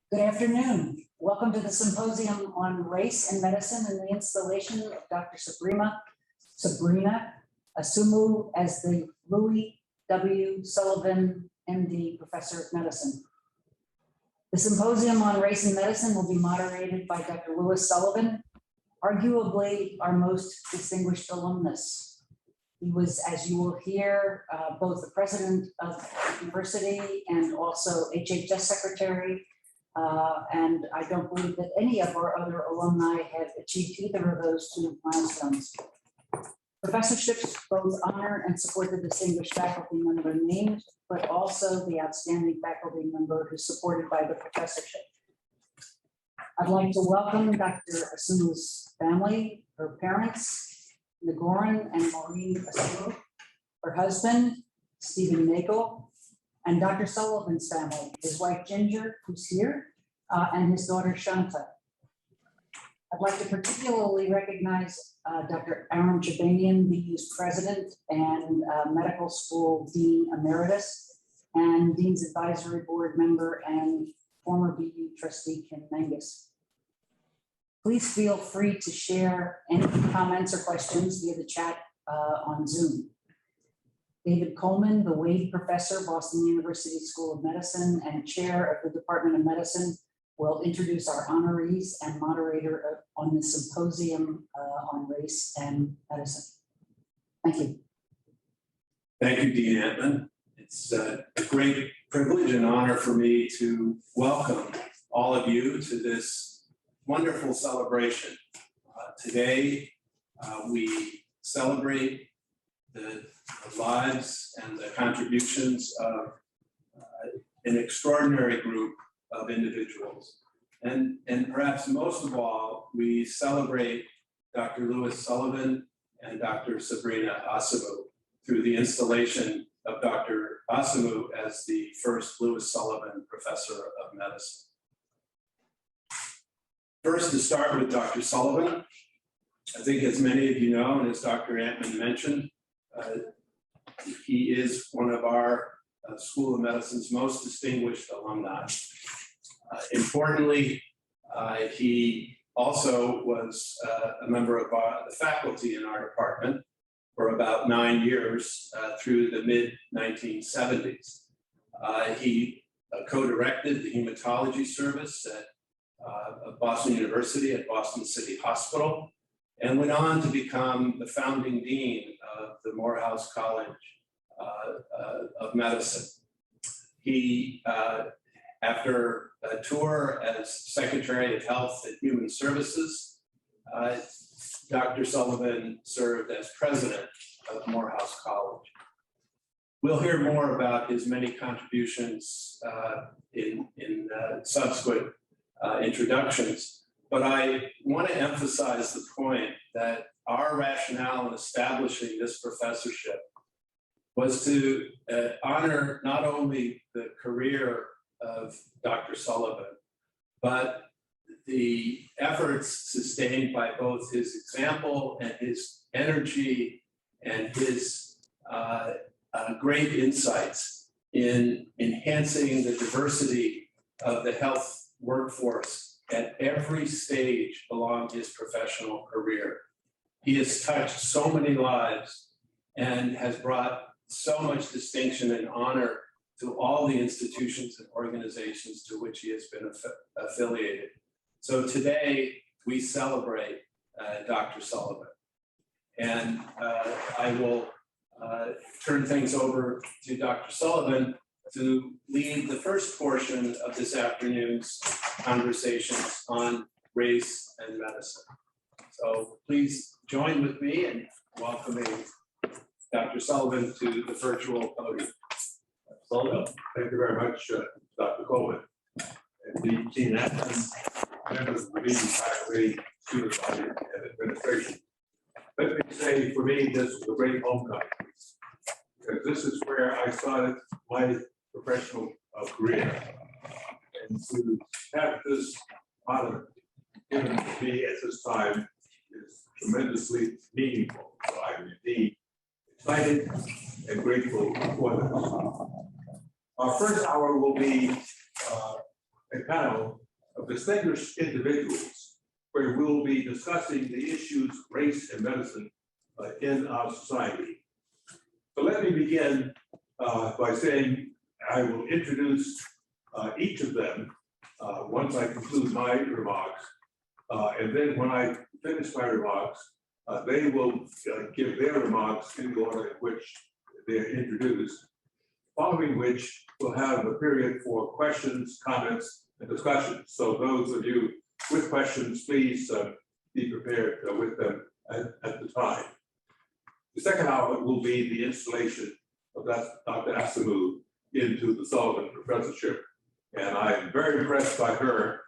Good afternoon. Welcome to the Symposium on Race and Medicine and the installation of Dr. Sabrina Asumu as the Louis W. Sullivan, MD, Professor of Medicine. The Symposium on Race and Medicine will be moderated by Dr. Louis Sullivan, arguably our most distinguished alumnus. He was, as you will hear, both the president of the university and also HHS secretary. And I don't believe that any of our other alumni have achieved either of those two milestones. Professorships both honor and support the distinguished faculty member named, but also the outstanding faculty member who's supported by the professorship. I'd like to welcome Dr. Asumu's family, her parents, Nagoran and Maureen Asumu, her husband, Stephen Nagel, and Dr. Sullivan's family, his wife Ginger, who's here, and his daughter Shanta. I'd like to particularly recognize Dr. Aaron Chebanian, BU's president and medical school dean emeritus, and Dean's advisory board member and former BU trustee Kim Mangus. Please feel free to share any comments or questions via the chat on Zoom. David Coleman, the Wade Professor, Boston University School of Medicine and Chair of the Department of Medicine, will introduce our honorees and moderator on the Symposium on Race and Medicine. Thank you. Thank you, Dean Antman. It's a great privilege and honor for me to welcome all of you to this wonderful celebration. Today, we celebrate the lives and the contributions of an extraordinary group of individuals. And perhaps most of all, we celebrate Dr. Louis Sullivan and Dr. Sabrina Asumu through the installation of Dr. Asumu as the first Louis Sullivan Professor of Medicine. First, to start with Dr. Sullivan, I think as many of you know, and as Dr. Antman mentioned, he is one of our School of Medicine's most distinguished alumni. Importantly, he also was a member of the faculty in our department for about 9 years through the mid-1970s. He co-directed the hematology service at Boston University at Boston City Hospital, and went on to become the founding dean of the Morehouse College of Medicine. He, after a tour as Secretary of Health and Human Services, Dr. Sullivan served as president of Morehouse College. We'll hear more about his many contributions in subsequent introductions, but I want to emphasize the point that our rationale in establishing this professorship was to honor not only the career of Dr. Sullivan, but the efforts sustained by both his example and his energy and his great insights in enhancing the diversity of the health workforce at every stage along his professional career. He has touched so many lives and has brought so much distinction and honor to all the institutions and organizations to which he has been affiliated. So today we celebrate Dr. Sullivan. And I will turn things over to Dr. Sullivan to lead the first portion of this afternoon's conversations on race and medicine. So please join with me in welcoming Dr. Sullivan to the virtual podium. Sullivan, thank you very much, Dr. Coleman, and the team and members of the BU faculty, student body, and administration. Let me say, for me, this was a great homecoming, because this is where I started my professional career. And to have this honor given to me at this time is tremendously meaningful. So I'm indeed excited and grateful for this. Our first hour will be a panel of distinguished individuals where we'll be discussing the issues of race and medicine in our society. So let me begin by saying I will introduce each of them once I conclude my remarks. And then when I finish my remarks, they will give their remarks in the order in which they are introduced, following which we'll have a period for questions, comments, and discussions. So those of you with questions, please be prepared with them at the time. The second hour will be the installation of Dr. Asamu into the Sullivan Professorship. And I am very impressed by her,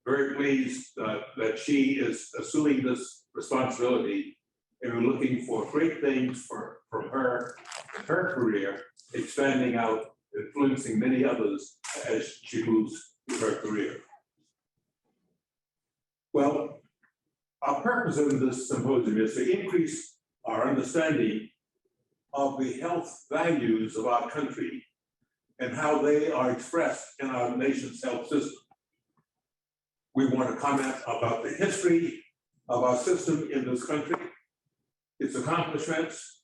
very pleased that she is assuming this responsibility, and we're looking for great things from her and her career, expanding out, influencing many others as she moves through her career. Well, our purpose in this symposium is to increase our understanding of the health values of our country and how they are expressed in our nation's health system. We want to comment about the history of our system in this country, its accomplishments,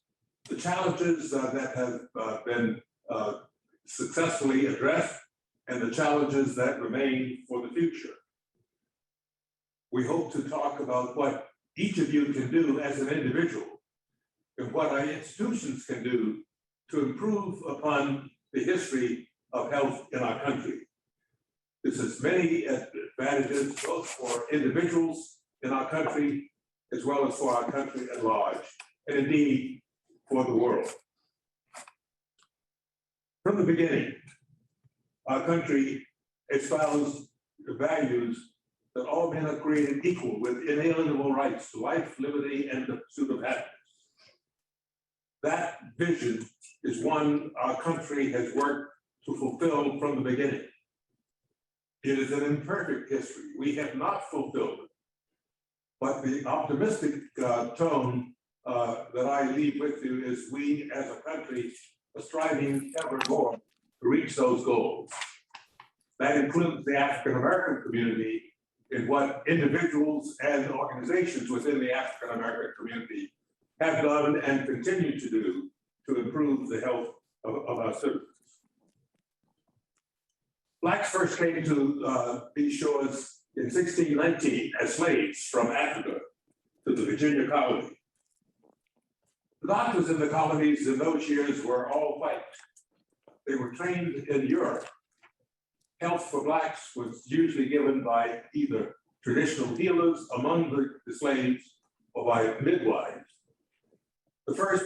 the challenges that have been successfully addressed, and the challenges that remain for the future. We hope to talk about what each of you can do as an individual and what our institutions can do to improve upon the history of health in our country. This has many advantages, both for individuals in our country, as well as for our country at large, and indeed for the world. From the beginning, our country espoused the values that all men are created equal with inalienable rights to life, liberty, and the pursuit of happiness. That vision is one our country has worked to fulfill from the beginning. It is an imperfect history. We have not fulfilled it. But the optimistic tone that I leave with you is we as a country are striving ever more to reach those goals. That includes the African American community in what individuals and organizations within the African American community have done and continue to do to improve the health of our citizens. Blacks first came to these shores in 1619 as slaves from Africa to the Virginia colony. The doctors in the colonies in those years were all white. They were trained in Europe. Health for Blacks was usually given by either traditional healers among the slaves or by midwives. The first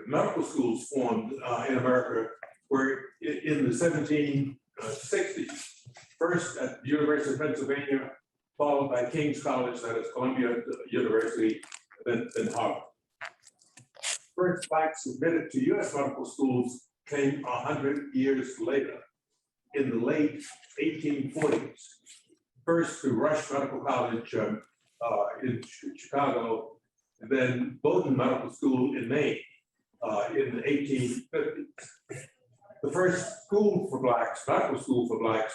medical schools formed in America were in the 1760s. First at the University of Pennsylvania, followed by King's College, that is Columbia University, then Harvard. First Blacks admitted to US medical schools came 100 years later, in the late 1840s. First to Rush Medical College in Chicago, and then Bowdoin Medical School in Maine in the 1850s. The first school for Blacks, medical school for Blacks,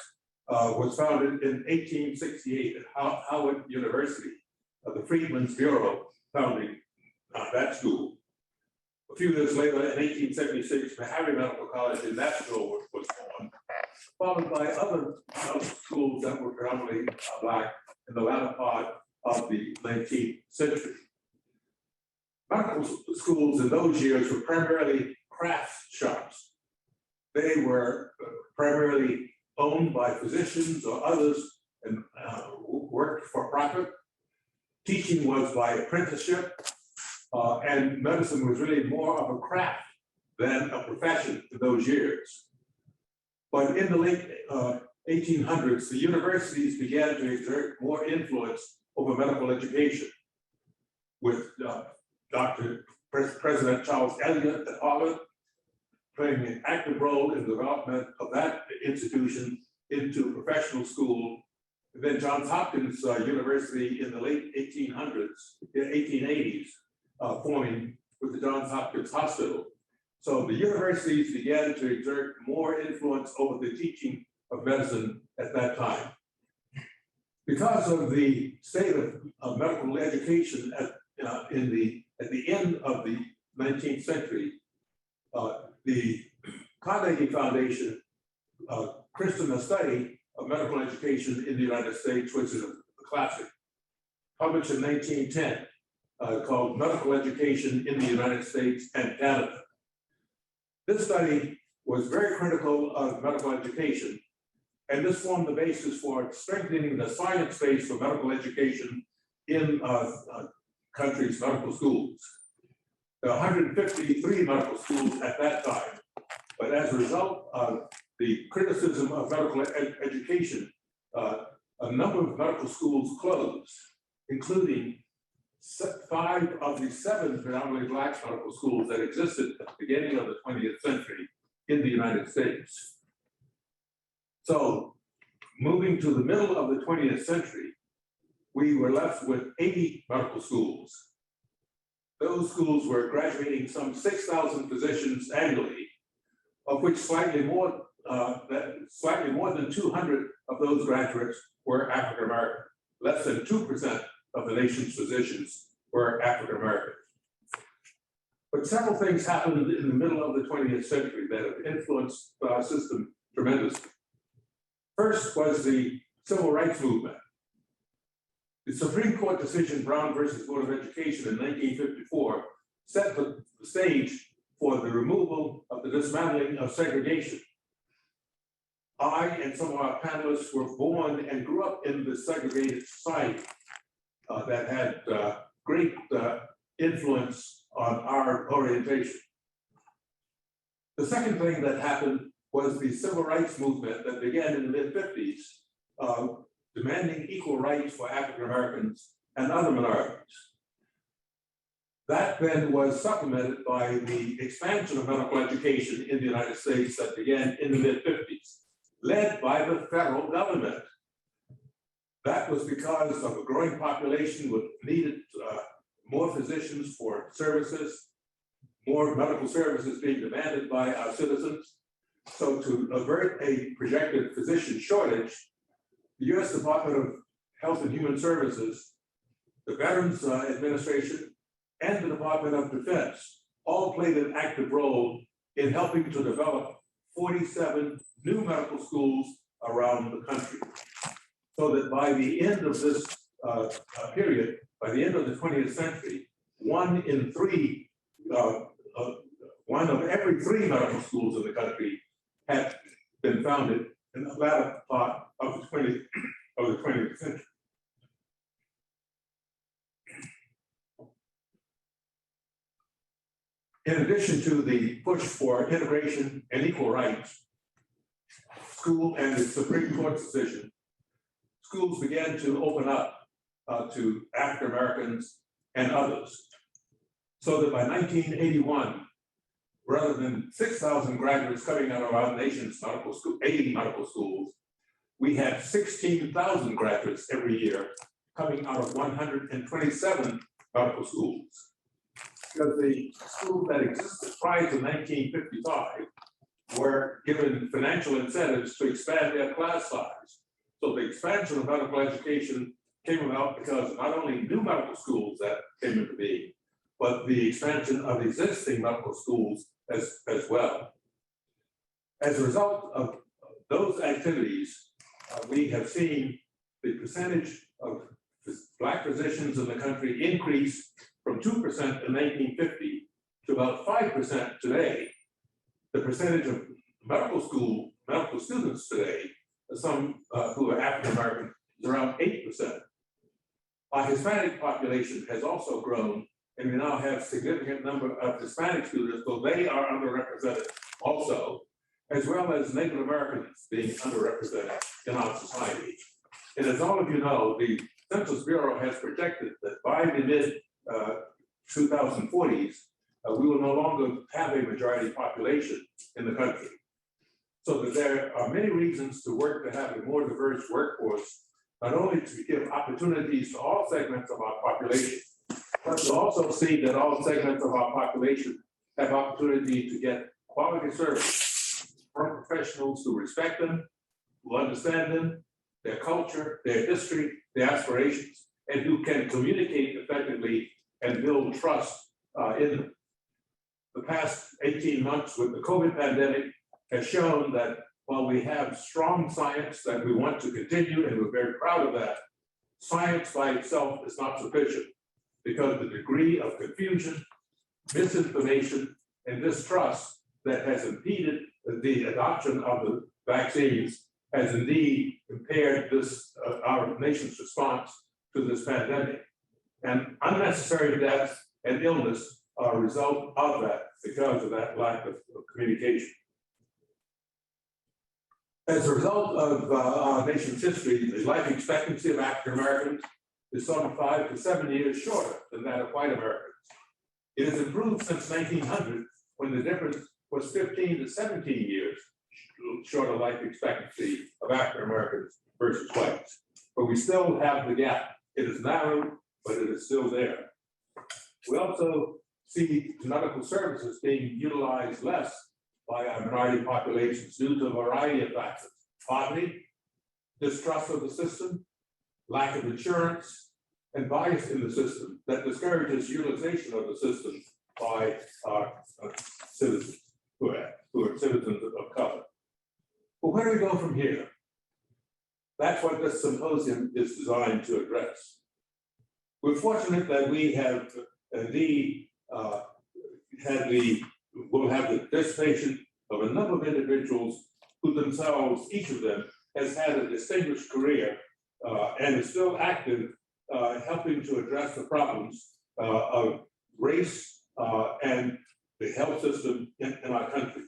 was founded in 1868 at Howard University. The Freedmen's Bureau founding that school. A few years later, in 1876, Meharry Medical College in Nashville was formed, followed by other schools that were predominantly Black in the latter part of the 19th century. Medical schools in those years were primarily craft shops. They were primarily owned by physicians or others and worked for profit. Teaching was by apprenticeship, and medicine was really more of a craft than a profession in those years. But in the late 1800s, the universities began to exert more influence over medical education, with President Charles Eliot at Harvard playing an active role in the development of that institution into professional school. And then Johns Hopkins University in the late 1880s, forming with the Johns Hopkins Hospital. So the universities began to exert more influence over the teaching of medicine at that time. Because of the state of medical education at the end of the 19th century, the Carnegie Foundation christened a study of medical education in the United States, which is a classic, published in 1910, called Medical Education in the United States and Canada. This study was very critical of medical education, and this formed the basis for strengthening the science base for medical education in country's medical schools. There are 153 medical schools at that time, but as a result of the criticism of medical education, a number of medical schools closed, including 5 of the 7 predominantly Black medical schools that existed at the beginning of the 20th century in the United States. So, moving to the middle of the 20th century, we were left with 80 medical schools. Those schools were graduating some 6,000 physicians annually, of which slightly more than 200 of those graduates were African American. Less than 2% of the nation's physicians were African Americans. But several things happened in the middle of the 20th century that have influenced our system tremendously. First was the Civil Rights Movement. The Supreme Court decision, Brown versus Board of Education in 1954, set the stage for the removal of the dismantling of segregation. I and some of our panelists were born and grew up in the segregated society that had great influence on our orientation. The second thing that happened was the Civil Rights Movement that began in the mid-50s, demanding equal rights for African Americans and other minorities. That then was supplemented by the expansion of medical education in the United States that began in the mid-50s, led by the federal government. That was because of a growing population with needed more physicians for services, more medical services being demanded by our citizens. So to avert a projected physician shortage, the U.S. Department of Health and Human Services, the Veterans Administration, and the Department of Defense all played an active role in helping to develop 47 new medical schools around the country. So that by the end of this period, by the end of the 20th century, one of every 3 medical schools in the country had been founded in the latter part of the 20th century. In addition to the push for integration and equal rights, school and the Supreme Court's decision, schools began to open up to African Americans and others. So that by 1981, rather than 6,000 graduates coming out of our nation's 80 medical schools, we had 16,000 graduates every year coming out of 127 medical schools. Because the schools that existed prior to 1955 were given financial incentives to expand their class size. So the expansion of medical education came about because of not only new medical schools that came into being, but the expansion of existing medical schools as well. As a result of those activities, we have seen the percentage of Black physicians in the country increase from 2% in 1950 to about 5% today. The percentage of medical students today, some who are African American, is around 8%. Our Hispanic population has also grown, and we now have a significant number of Hispanic students, so they are underrepresented also, as well as Native Americans being underrepresented in our society. And as all of you know, the Census Bureau has projected that by the mid 2040s, we will no longer have a majority population in the country. So that there are many reasons to work to have a more diverse workforce, not only to give opportunities to all segments of our population, but to also see that all segments of our population have opportunity to get quality service from professionals who respect them, who understand them, their culture, their history, their aspirations, and who can communicate effectively and build trust in them. The past 18 months with the COVID pandemic has shown that while we have strong science that we want to continue, and we're very proud of that, science by itself is not sufficient because the degree of confusion, misinformation, and distrust that has impeded the adoption of the vaccines has indeed impaired this our nation's response to this pandemic. And unnecessary death and illness are a result of that because of that lack of communication. As a result of our nation's history, the life expectancy of African Americans is some 5 to 7 years shorter than that of white Americans. It has improved since 1900, when the difference was 15 to 17 years shorter life expectancy of African Americans versus whites. But we still have the gap. It is narrowed, but it is still there. We also see medical services being utilized less by our minority populations due to a variety of factors: poverty, distrust of the system, lack of insurance, and bias in the system that discourages utilization of the system by our citizens who are citizens of color. But where do we go from here? That's what this symposium is designed to address. We're fortunate that we have indeed will have the participation of a number of individuals who themselves, each of them, has had a distinguished career and is still active, helping to address the problems of race and the health system in our country.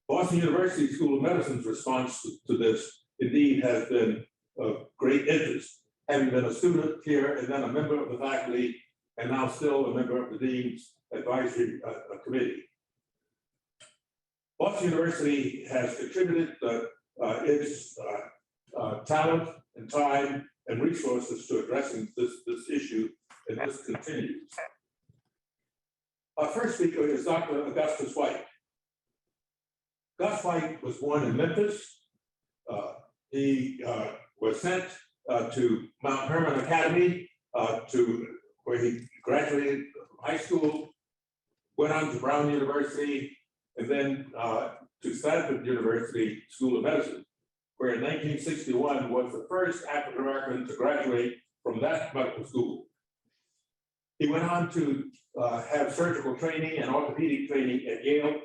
Boston University School of Medicine's response to this indeed has been of great interest, having been a student here and then a member of the faculty, and now still a member of the Dean's Advisory Committee. Boston University has contributed its talent and time and resources to addressing this issue, and this continues. Our first speaker is Dr. Augustus White. Gus White was born in Memphis. He was sent to Mount Hermon Academy where he graduated from high school, went on to Brown University, and then to Stanford University School of Medicine, where in 1961 was the first African American to graduate from that medical school. He went on to have surgical training and orthopedic training at Yale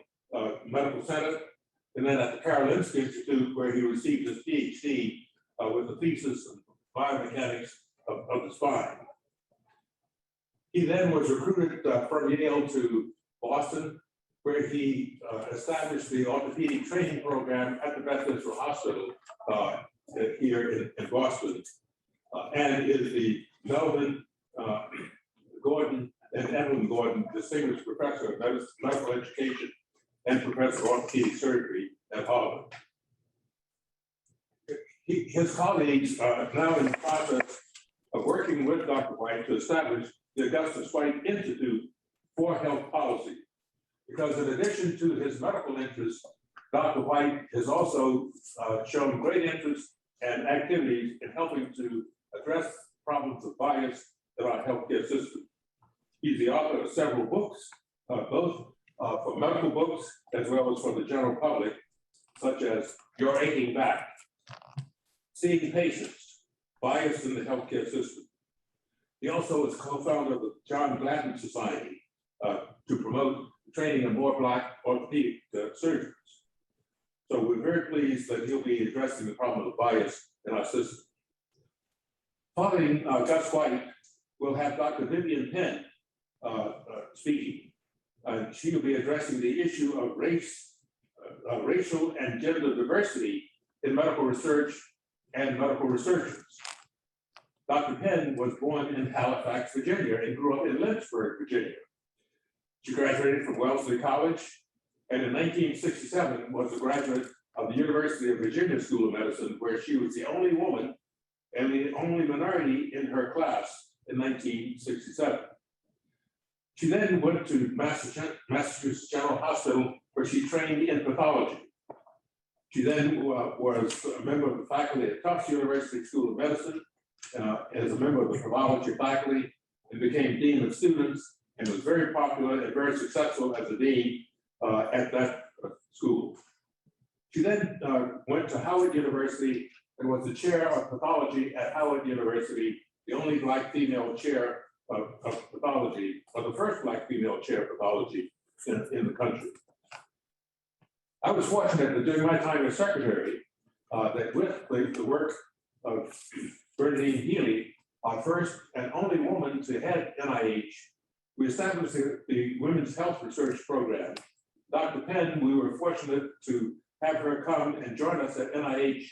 Medical Center, and then at the Karolinska Institute, where he received his PhD with a thesis in biomechanics of the spine. He then was recruited from Yale to Boston, where he established the orthopedic training program at the Bethesda Hospital here in Boston, and is the Melvin, Gordon, and Evelyn Gordon Distinguished Professor of Medical Education and Professor of Orthopedic Surgery at Harvard. His colleagues are now in the process of working with Dr. White to establish the Augustus White Institute for Health Policy, because in addition to his medical interests, Dr. White has also shown great interest and activities in helping to address problems of bias in our healthcare system. He's the author of several books, both for medical books as well as for the general public, such as Your Aching Back, Seeing Patients, Bias in the Healthcare System. He also is co-founder of the John Gladden Society to promote training of more Black orthopedic surgeons. So we're very pleased that he'll be addressing the problem of bias in our system. Following Gus White, we'll have Dr. Vivian Pinn speaking. She will be addressing the issue of racial and gender diversity in medical research and medical researchers. Dr. Pinn was born in Halifax, Virginia, and grew up in Lynchburg, Virginia. She graduated from Wellesley College, and in 1967 was a graduate of the University of Virginia School of Medicine, where she was the only woman and the only minority in her class in 1967. She then went to Massachusetts General Hospital, where she trained in pathology. She then was a member of the faculty at Tufts University School of Medicine, as a member of the pathology faculty, and became dean of students, and was very popular and very successful as a dean at that school. She then went to Howard University and was the chair of pathology at Howard University, the only Black female chair of pathology, or the first Black female chair of pathology in the country. I was fortunate that during my time as secretary, that with the work of Bernadine Healy, our first and only woman to head NIH, we established the Women's Health Research Program. Dr. Pinn, we were fortunate to have her come and join us at NIH,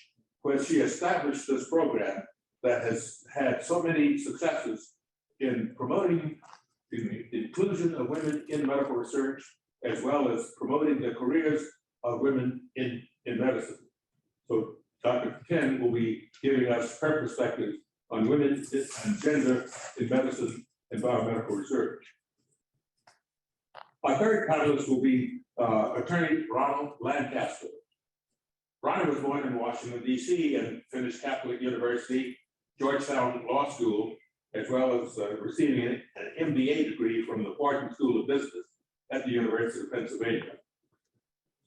where she established this program that has had so many successes in promoting the inclusion of women in medical research, as well as promoting the careers of women in medicine. So Dr. Pinn will be giving us her perspective on women and gender in medicine and biomedical research. Our third panelist will be attorney Ronald Lancaster. Ronny was born in Washington, D.C. and finished Catholic University, Georgetown Law School, as well as receiving an MBA degree from the Wharton School of Business at the University of Pennsylvania.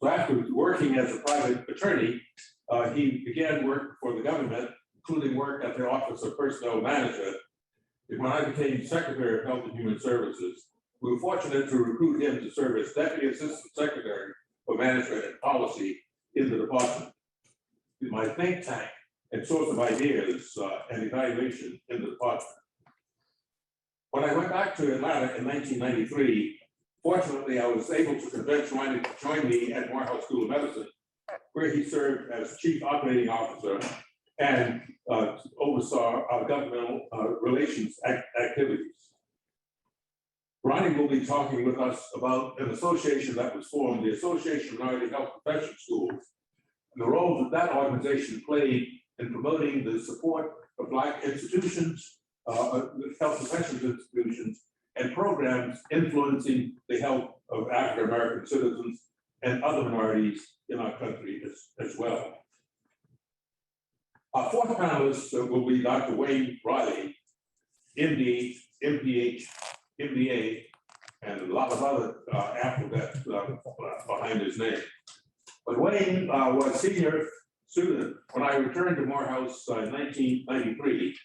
So after working as a private attorney, he began work for the government, including work at the Office of Personnel Management. And when I became Secretary of Health and Human Services, we were fortunate to recruit him to serve as Deputy Assistant Secretary for Management and Policy in the department. My think tank and source of ideas and evaluation in the department. When I went back to Atlanta in 1993, fortunately, I was able to convince Ronny to join me at Morehouse School of Medicine, where he served as Chief Operating Officer and oversaw our governmental relations activities. Ronny will be talking with us about an association that was formed, the Association of Minority Health Profession Schools, and the role that that organization played in promoting the support of Black institutions, health professions institutions, and programs influencing the health of African American citizens and other minorities in our country as well. Our fourth panelist will be Dr. Wayne Riley, MD, MPH, MBA, and a lot of other alphabet behind his name. But Wayne was senior student when I returned to Morehouse in 1993,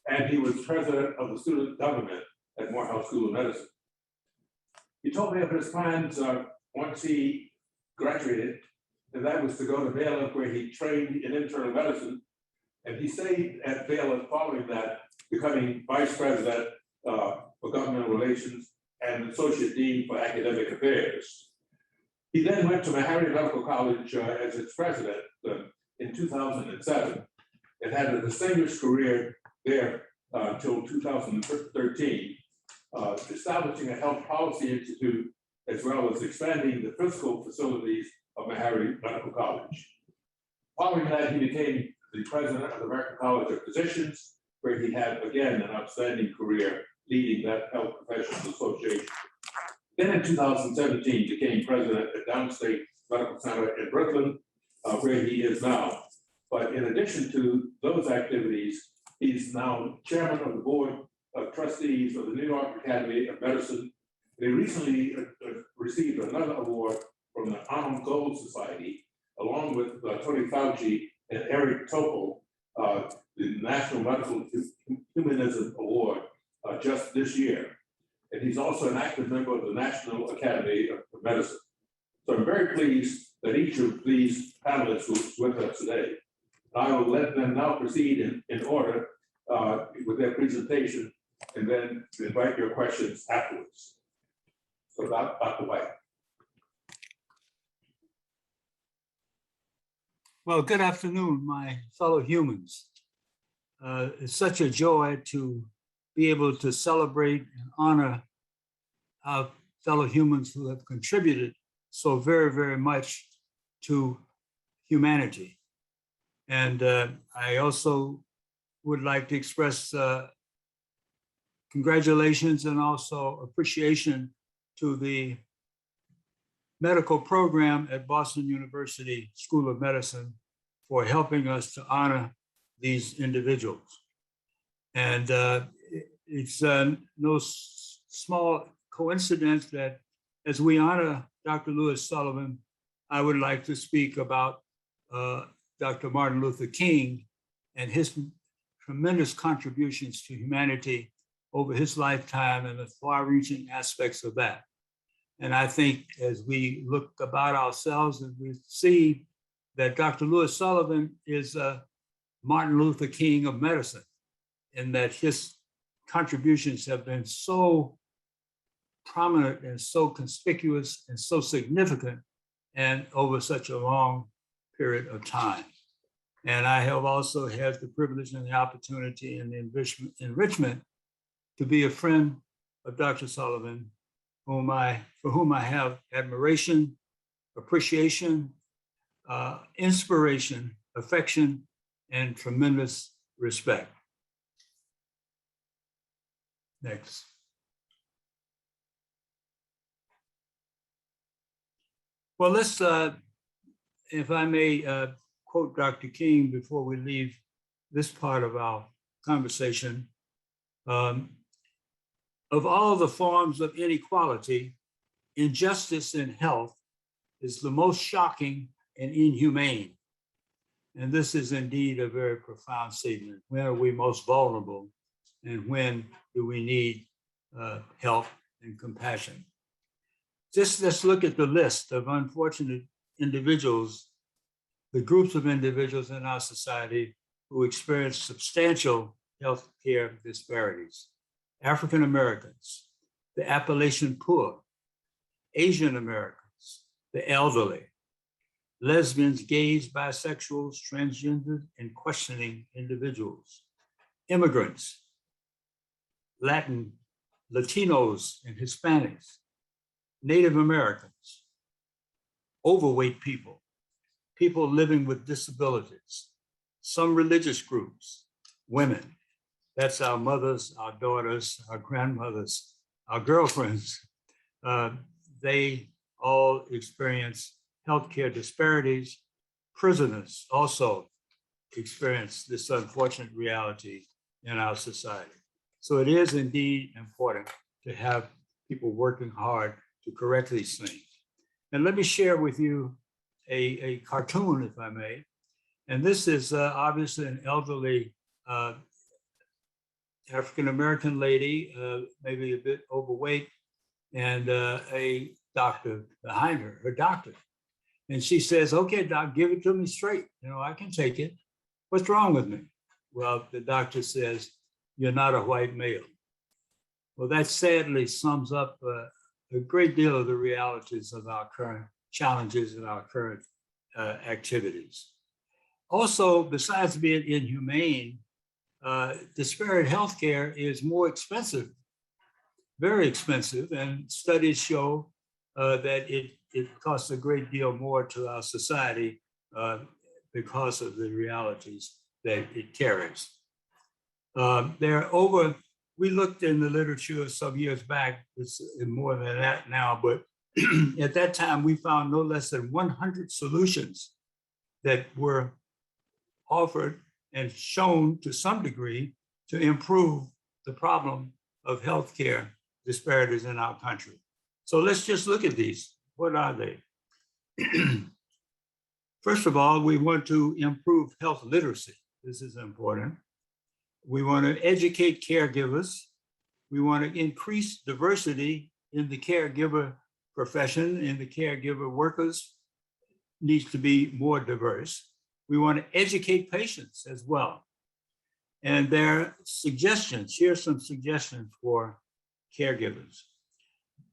and he was president of the student government at Morehouse School of Medicine. He told me of his plans once he graduated, and that was to go to Baylor, where he trained in internal medicine, and he stayed at Baylor following that, becoming vice president for governmental relations and associate dean for academic affairs. He then went to Meharry Medical College as its president in 2007 and had a distinguished career there until 2013, establishing a health policy institute as well as expanding the physical facilities of Meharry Medical College. Following that, he became the president of the American College of Physicians, where he had, again, an outstanding career leading that health professionals association. Then in 2017, became president at Downstate Medical Center in Brooklyn, where he is now. But in addition to those activities, he's now chairman of the board of trustees of the New York Academy of Medicine. They recently received another award from the Arnold Gold Society, along with Tony Fauci and Eric Topol, the National Medical Humanism Award just this year. And he's also an active member of the National Academy of Medicine. So I'm very pleased that each of these panelists is with us today. I will let them now proceed in order with their presentation and then invite your questions afterwards. So Dr. White. Well, good afternoon, my fellow humans. It's such a joy to be able to celebrate and honor our fellow humans who have contributed so very, very much to humanity. And I also would like to express congratulations and also appreciation to the medical program at Boston University School of Medicine for helping us to honor these individuals. And it's no small coincidence that as we honor Dr. Lewis Sullivan, I would like to speak about Dr. Martin Luther King and his tremendous contributions to humanity over his lifetime and the far-reaching aspects of that. And I think as we look about ourselves and we see that Dr. Lewis Sullivan is Martin Luther King of medicine, and that his contributions have been so prominent and so conspicuous and so significant and over such a long period of time. And I have also had the privilege and the opportunity and the enrichment to be a friend of Dr. Sullivan, for whom I have admiration, appreciation, inspiration, affection, and tremendous respect. Next. Well, let's, if I may quote Dr. King before we leave this part of our conversation. Of all the forms of inequality, injustice in health is the most shocking and inhumane. And this is indeed a very profound statement. When are we most vulnerable, and when do we need help and compassion? Just let's look at the list of unfortunate individuals, the groups of individuals in our society who experience substantial healthcare disparities. African Americans, the Appalachian poor, Asian Americans, the elderly, lesbians, gays, bisexuals, transgender, and questioning individuals, immigrants, Latinos and Hispanics, Native Americans, overweight people, people living with disabilities, some religious groups, women. That's our mothers, our daughters, our grandmothers, our girlfriends. They all experience healthcare disparities. Prisoners also experience this unfortunate reality in our society. So it is indeed important to have people working hard to correct these things. And let me share with you a cartoon, if I may. And this is obviously an elderly African-American lady, maybe a bit overweight, and a doctor behind her, her doctor. And she says, "Okay, doc, give it to me straight. You know, I can take it. What's wrong with me?" Well, the doctor says, "You're not a white male." Well, that sadly sums up a great deal of the realities of our current challenges and our current activities. Also, besides being inhumane, disparate healthcare is more expensive, very expensive, and studies show that it costs a great deal more to our society because of the realities that it carries. We looked in the literature some years back, it's more than that now, but at that time we found no less than 100 solutions that were offered and shown to some degree to improve the problem of healthcare disparities in our country. So let's just look at these. What are they? First of all, we want to improve health literacy. This is important. We want to educate caregivers. We want to increase diversity in the caregiver profession, in the caregiver workers needs to be more diverse. We want to educate patients as well. And there are suggestions, here's some suggestions for caregivers.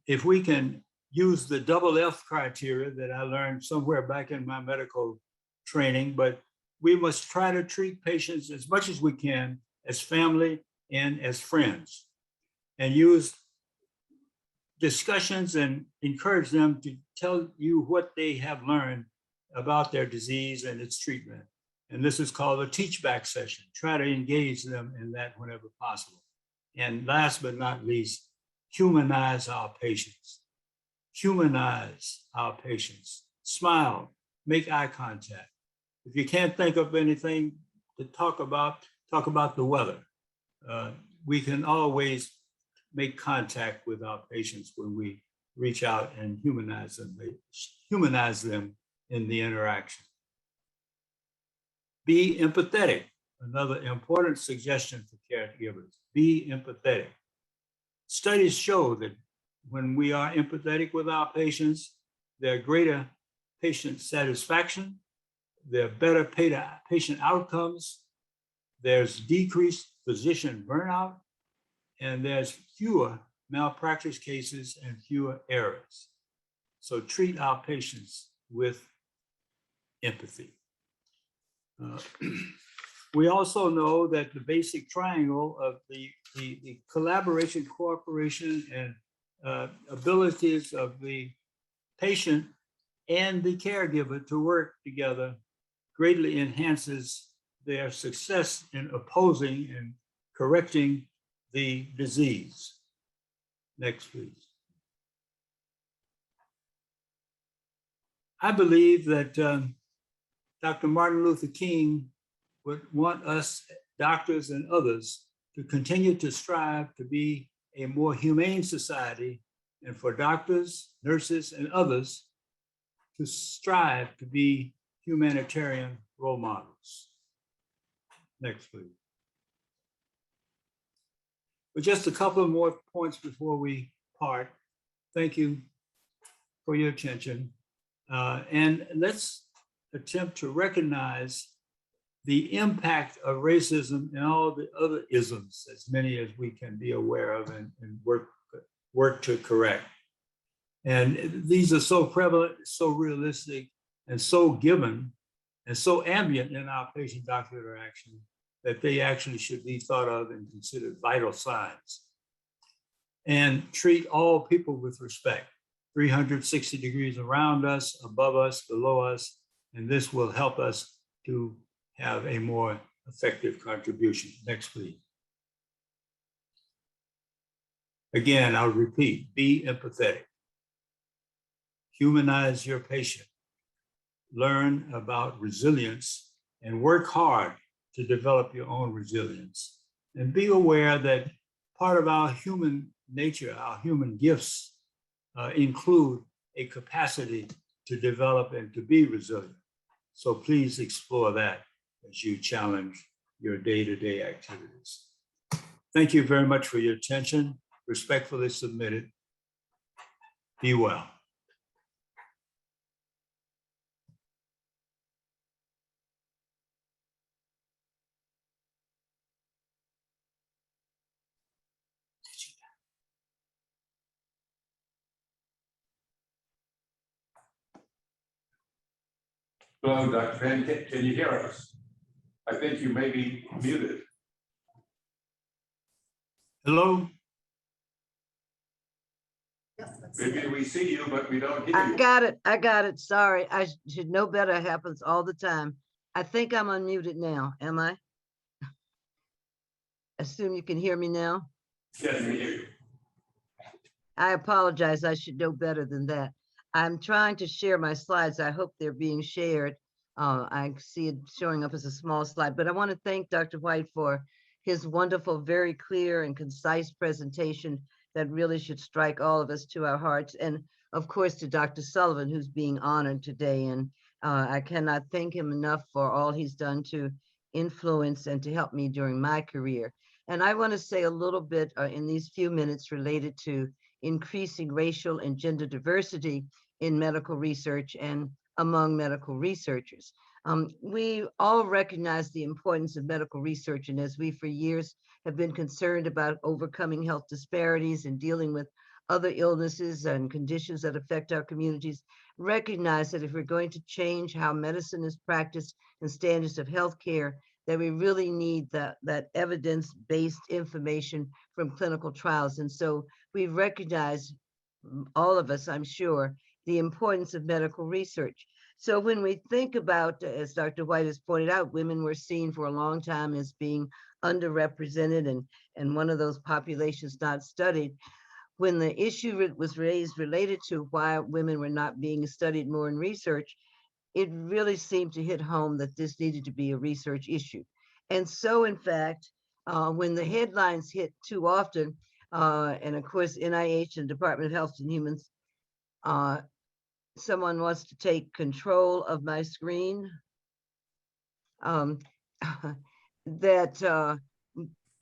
If we can use the double F criteria that I learned somewhere back in my medical training, but we must try to treat patients as much as we can as family and as friends, and use discussions and encourage them to tell you what they have learned about their disease and its treatment. And this is called a teach back session. Try to engage them in that whenever possible. And last but not least, humanize our patients. humanize our patients, smile, make eye contact. If you can't think of anything to talk about the weather. We can always make contact with our patients when we reach out and humanize them in the interaction. Be empathetic, another important suggestion for caregivers. Be empathetic. Studies show that when we are empathetic with our patients, there are greater patient satisfaction, there are better patient outcomes, there's decreased physician burnout, and there's fewer malpractice cases and fewer errors. So treat our patients with empathy. We also know that the basic triangle of the collaboration, cooperation, and abilities of the patient and the caregiver to work together greatly enhances their success in opposing and correcting the disease. Next, please. I believe that Dr. Martin Luther King would want us, doctors and others, to continue to strive to be a more humane society, and for doctors, nurses, and others to strive to be humanitarian role models. Next, please. But just a couple of more points before we part. Thank you for your attention. And let's attempt to recognize the impact of racism and all the other isms, as many as we can be aware of and work to correct. And these are so prevalent, so realistic, and so given, and so ambient in our patient-doctor interaction that they actually should be thought of and considered vital signs. And treat all people with respect, 360 degrees around us, above us, below us, and this will help us to have a more effective contribution. Next, please. Again, I'll repeat, be empathetic. Humanize your patient. Learn about resilience and work hard to develop your own resilience. And be aware that part of our human nature, our human gifts include a capacity to develop and to be resilient. So please explore that as you challenge your day-to-day activities. Thank you very much for your attention. Respectfully submitted. Be well. Hello, Dr. Pinn, can you hear us? I think you may be muted. Hello? Maybe we see you, but we don't hear I you. got it. Sorry, I should know better. It happens all the time. I think I'm unmuted now, am I? Assume you can hear me now? Yes, we hear you. I apologize. I should know better than that. I'm trying to share my slides. I hope they're being shared. I see it showing up as a small slide, but I want to thank Dr. White for his wonderful, very clear and concise presentation that really should strike all of us to our hearts. And of course, to Dr. Sullivan, who's being honored today. And I cannot thank him enough for all he's done to influence and to help me during my career. And I want to say a little bit in these few minutes related to increasing racial and gender diversity in medical research and among medical researchers. We all recognize the importance of medical research, and as we for years have been concerned about overcoming health disparities and dealing with other illnesses and conditions that affect our communities, recognize that if we're going to change how medicine is practiced and standards of healthcare, that we really need that evidence-based information from clinical trials. And so we recognize, all of us, I'm sure, the importance of medical research. So when we think about, as Dr. White has pointed out, women were seen for a long time as being underrepresented and one of those populations not studied. when the issue was raised related to why women were not being studied more in research, it really seemed to hit home that this needed to be a research issue. And so, in fact, when the headlines hit too often, and of course, NIH and Department of Health and Humans, someone wants to take control of my screen. That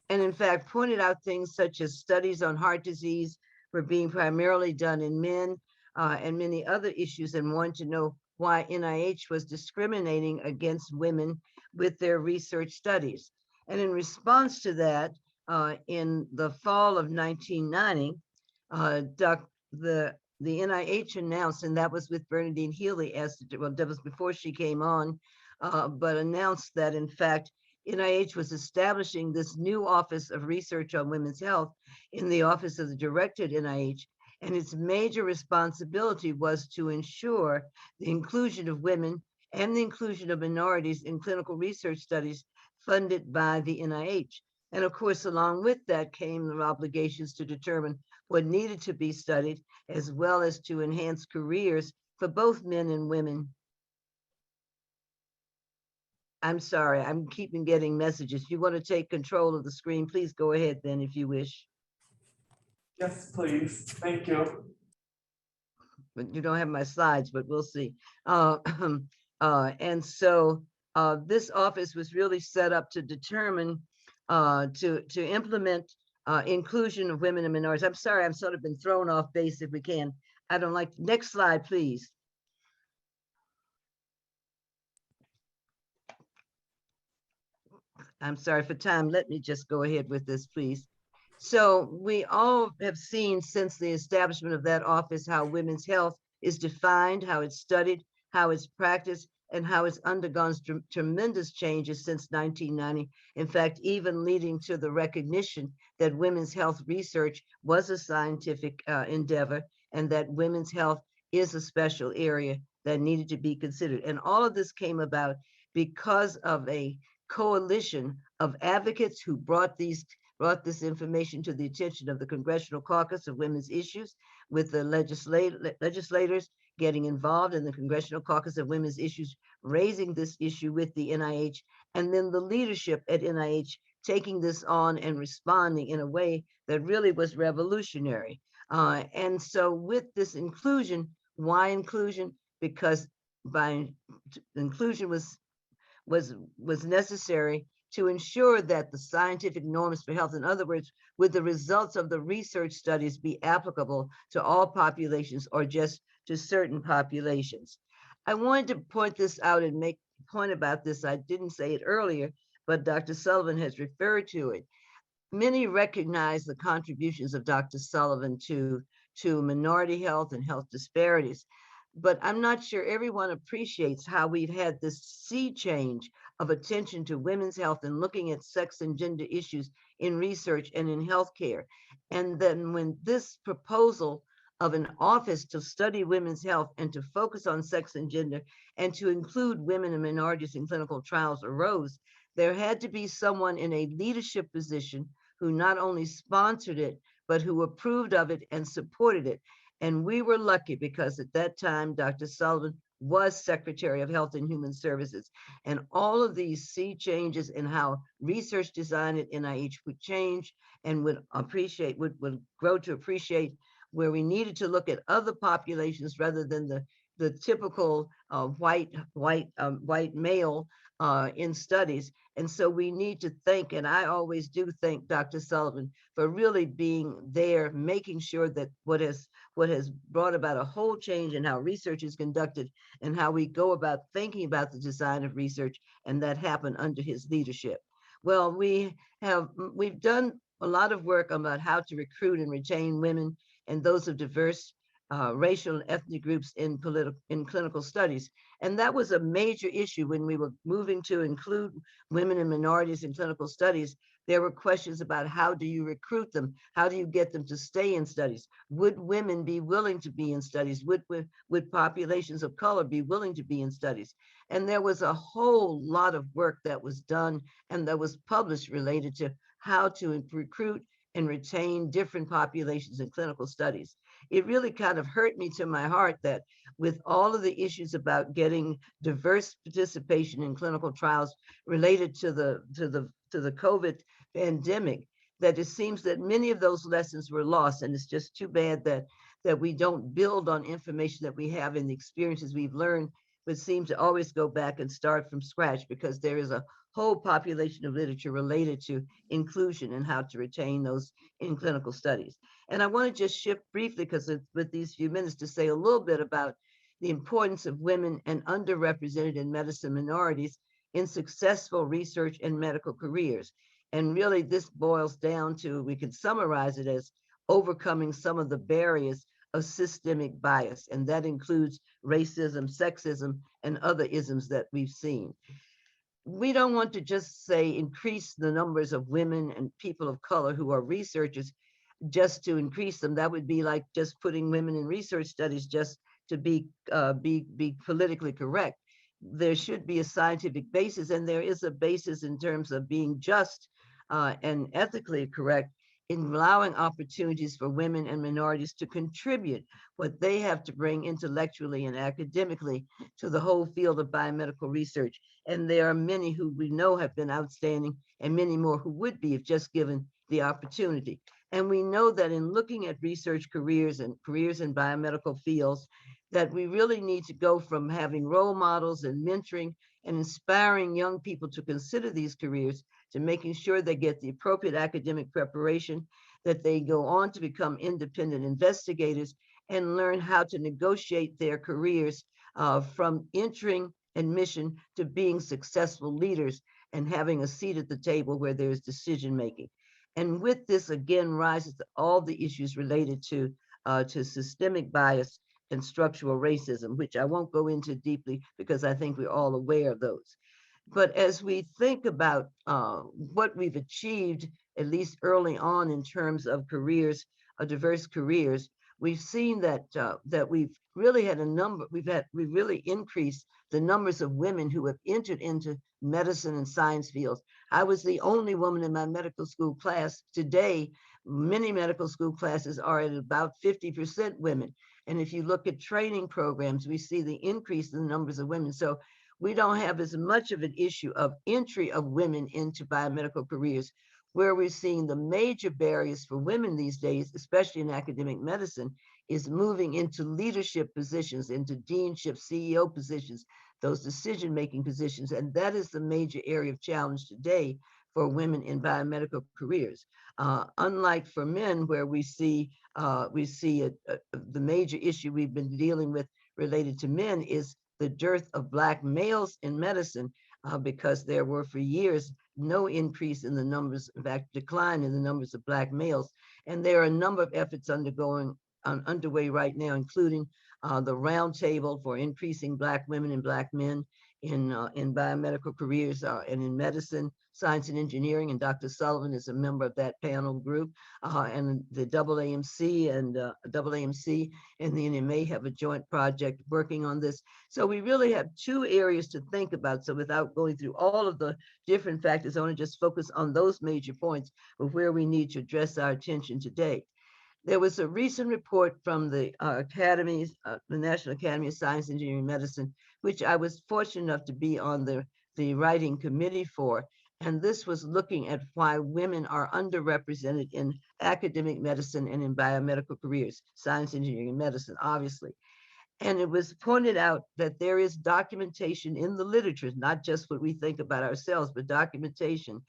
and in fact pointed out things such as studies on heart disease were being primarily done in men, and many other issues, and wanted to know why NIH was discriminating against women with their research studies. And in response to that, in the fall of 1990, the NIH announced, and that was with Bernadine Healy, as well, that was before she came on, but announced that in fact NIH was establishing this new Office of Research on Women's Health in the Office of the Director at NIH, and its major responsibility was to ensure the inclusion of women and the inclusion of minorities in clinical research studies funded by the NIH. And of course, along with that came the obligations to determine what needed to be studied, as well as to enhance careers for both men and women. I'm sorry, I'm keeping getting messages. If you want to take control of the screen, please go ahead then if you wish. Yes, please. Thank you. But you don't have my slides, but we'll see. And so this office was really set up to determine, to implement inclusion of women and minorities. I'm sorry, I'm sort of been thrown off base if we can. I don't like, next slide, please. I'm sorry for time. Let me just go ahead with this, please. So we all have seen since the establishment of that office how women's health is defined, how it's studied, how it's practiced, and how it's undergone tremendous changes since 1990. In fact, even leading to the recognition that women's health research was a scientific endeavor, and that women's health is a special area that needed to be considered. And all of this came about because of a coalition of advocates who brought this information to the attention of the Congressional Caucus of Women's Issues, with the legislators getting involved in the Congressional Caucus of Women's Issues, raising this issue with the NIH, and then the leadership at NIH taking this on and responding in a way that really was revolutionary. And so with this inclusion, why inclusion? Because by inclusion was necessary to ensure that the scientific norms for health, in other words, would the results of the research studies be applicable to all populations or just to certain populations. I wanted to point this out and make a point about this. I didn't say it earlier, but Dr. Sullivan has referred to it. Many recognize the contributions of Dr. Sullivan to minority health and health disparities, but I'm not sure everyone appreciates how we've had this sea change of attention to women's health and looking at sex and gender issues in research and in healthcare. And then when this proposal of an office to study women's health and to focus on sex and gender and to include women and minorities in clinical trials arose, there had to be someone in a leadership position who not only sponsored it, but who approved of it and supported it. And we were lucky because at that time, Dr. Sullivan was Secretary of Health and Human Services. And all of these sea changes in how research design at NIH would change and would grow to appreciate where we needed to look at other populations rather than the typical white male in studies. And so we need to thank, and I always do thank Dr. Sullivan for really being there, making sure that what has brought about a whole change in how research is conducted and how we go about thinking about the design of research, and that happened under his leadership. Well, we've done a lot of work about how to recruit and retain women and those of diverse racial and ethnic groups in clinical studies. And that was a major issue when we were moving to include women and minorities in clinical studies. There were questions about how do you recruit them? How do you get them to stay in studies? Would women be willing to be in studies? Would populations of color be willing to be in studies? And there was a whole lot of work that was done and that was published related to how to recruit and retain different populations in clinical studies. It really kind of hurt me to my heart that with all of the issues about getting diverse participation in clinical trials related to the COVID pandemic, that it seems that many of those lessons were lost. And it's just too bad that we don't build on information that we have and the experiences we've learned, but seem to always go back and start from scratch, because there is a whole population of literature related to inclusion and how to retain those in clinical studies. And I want to just shift briefly, because with these few minutes, to say a little bit about the importance of women and underrepresented in medicine minorities in successful research and medical careers. And really, this boils down to, we can summarize it as overcoming some of the barriers of systemic bias, and that includes racism, sexism, and other isms that we've seen. We don't want to just say increase the numbers of women and people of color who are researchers just to increase them. That would be like just putting women in research studies just to be politically correct. There should be a scientific basis, and there is a basis in terms of being just and ethically correct in allowing opportunities for women and minorities to contribute what they have to bring intellectually and academically to the whole field of biomedical research. And there are many who we know have been outstanding, and many more who would be if just given the opportunity. And we know that in looking at research careers and careers in biomedical fields, that we really need to go from having role models and mentoring and inspiring young people to consider these careers, to making sure they get the appropriate academic preparation, that they go on to become independent investigators and learn how to negotiate their careers from entering admission to being successful leaders and having a seat at the table where there's decision making. And with this, again, rises to all the issues related to systemic bias and structural racism, which I won't go into deeply because I think we're all aware of those. But as we think about what we've achieved, at least early on in terms of careers, diverse careers, we've seen that we've really had we really increased the numbers of women who have entered into medicine and science fields. I was the only woman in my medical school class. Today, many medical school classes are at about 50% women. And if you look at training programs, we see the increase in the numbers of women. So we don't have as much of an issue of entry of women into biomedical careers. Where we're seeing the major barriers for women these days, especially in academic medicine, is moving into leadership positions, into deanship, CEO positions, those decision-making positions. And that is the major area of challenge today for women in biomedical careers. Unlike for men, where we see the major issue we've been dealing with related to men is the dearth of Black males in medicine, because there were for years no increase in the numbers, in fact, decline in the numbers of Black males. And there are a number of efforts underway right now, including the roundtable for increasing Black women and Black men in biomedical careers and in medicine, science and engineering. And Dr. Sullivan is a member of that panel group. And the AAMC and the NMA have a joint project working on this. So we really have two areas to think about. So without going through all of the different factors, I want to just focus on those major points of where we need to address our attention today. There was a recent report from the academies, the National Academy of Science, Engineering, and Medicine, which I was fortunate enough to be on the writing committee for. And this was looking at why women are underrepresented in academic medicine and in biomedical careers, science, engineering, and medicine, obviously. And it was pointed out that there is documentation in the literature, not just what we think about ourselves, but documentation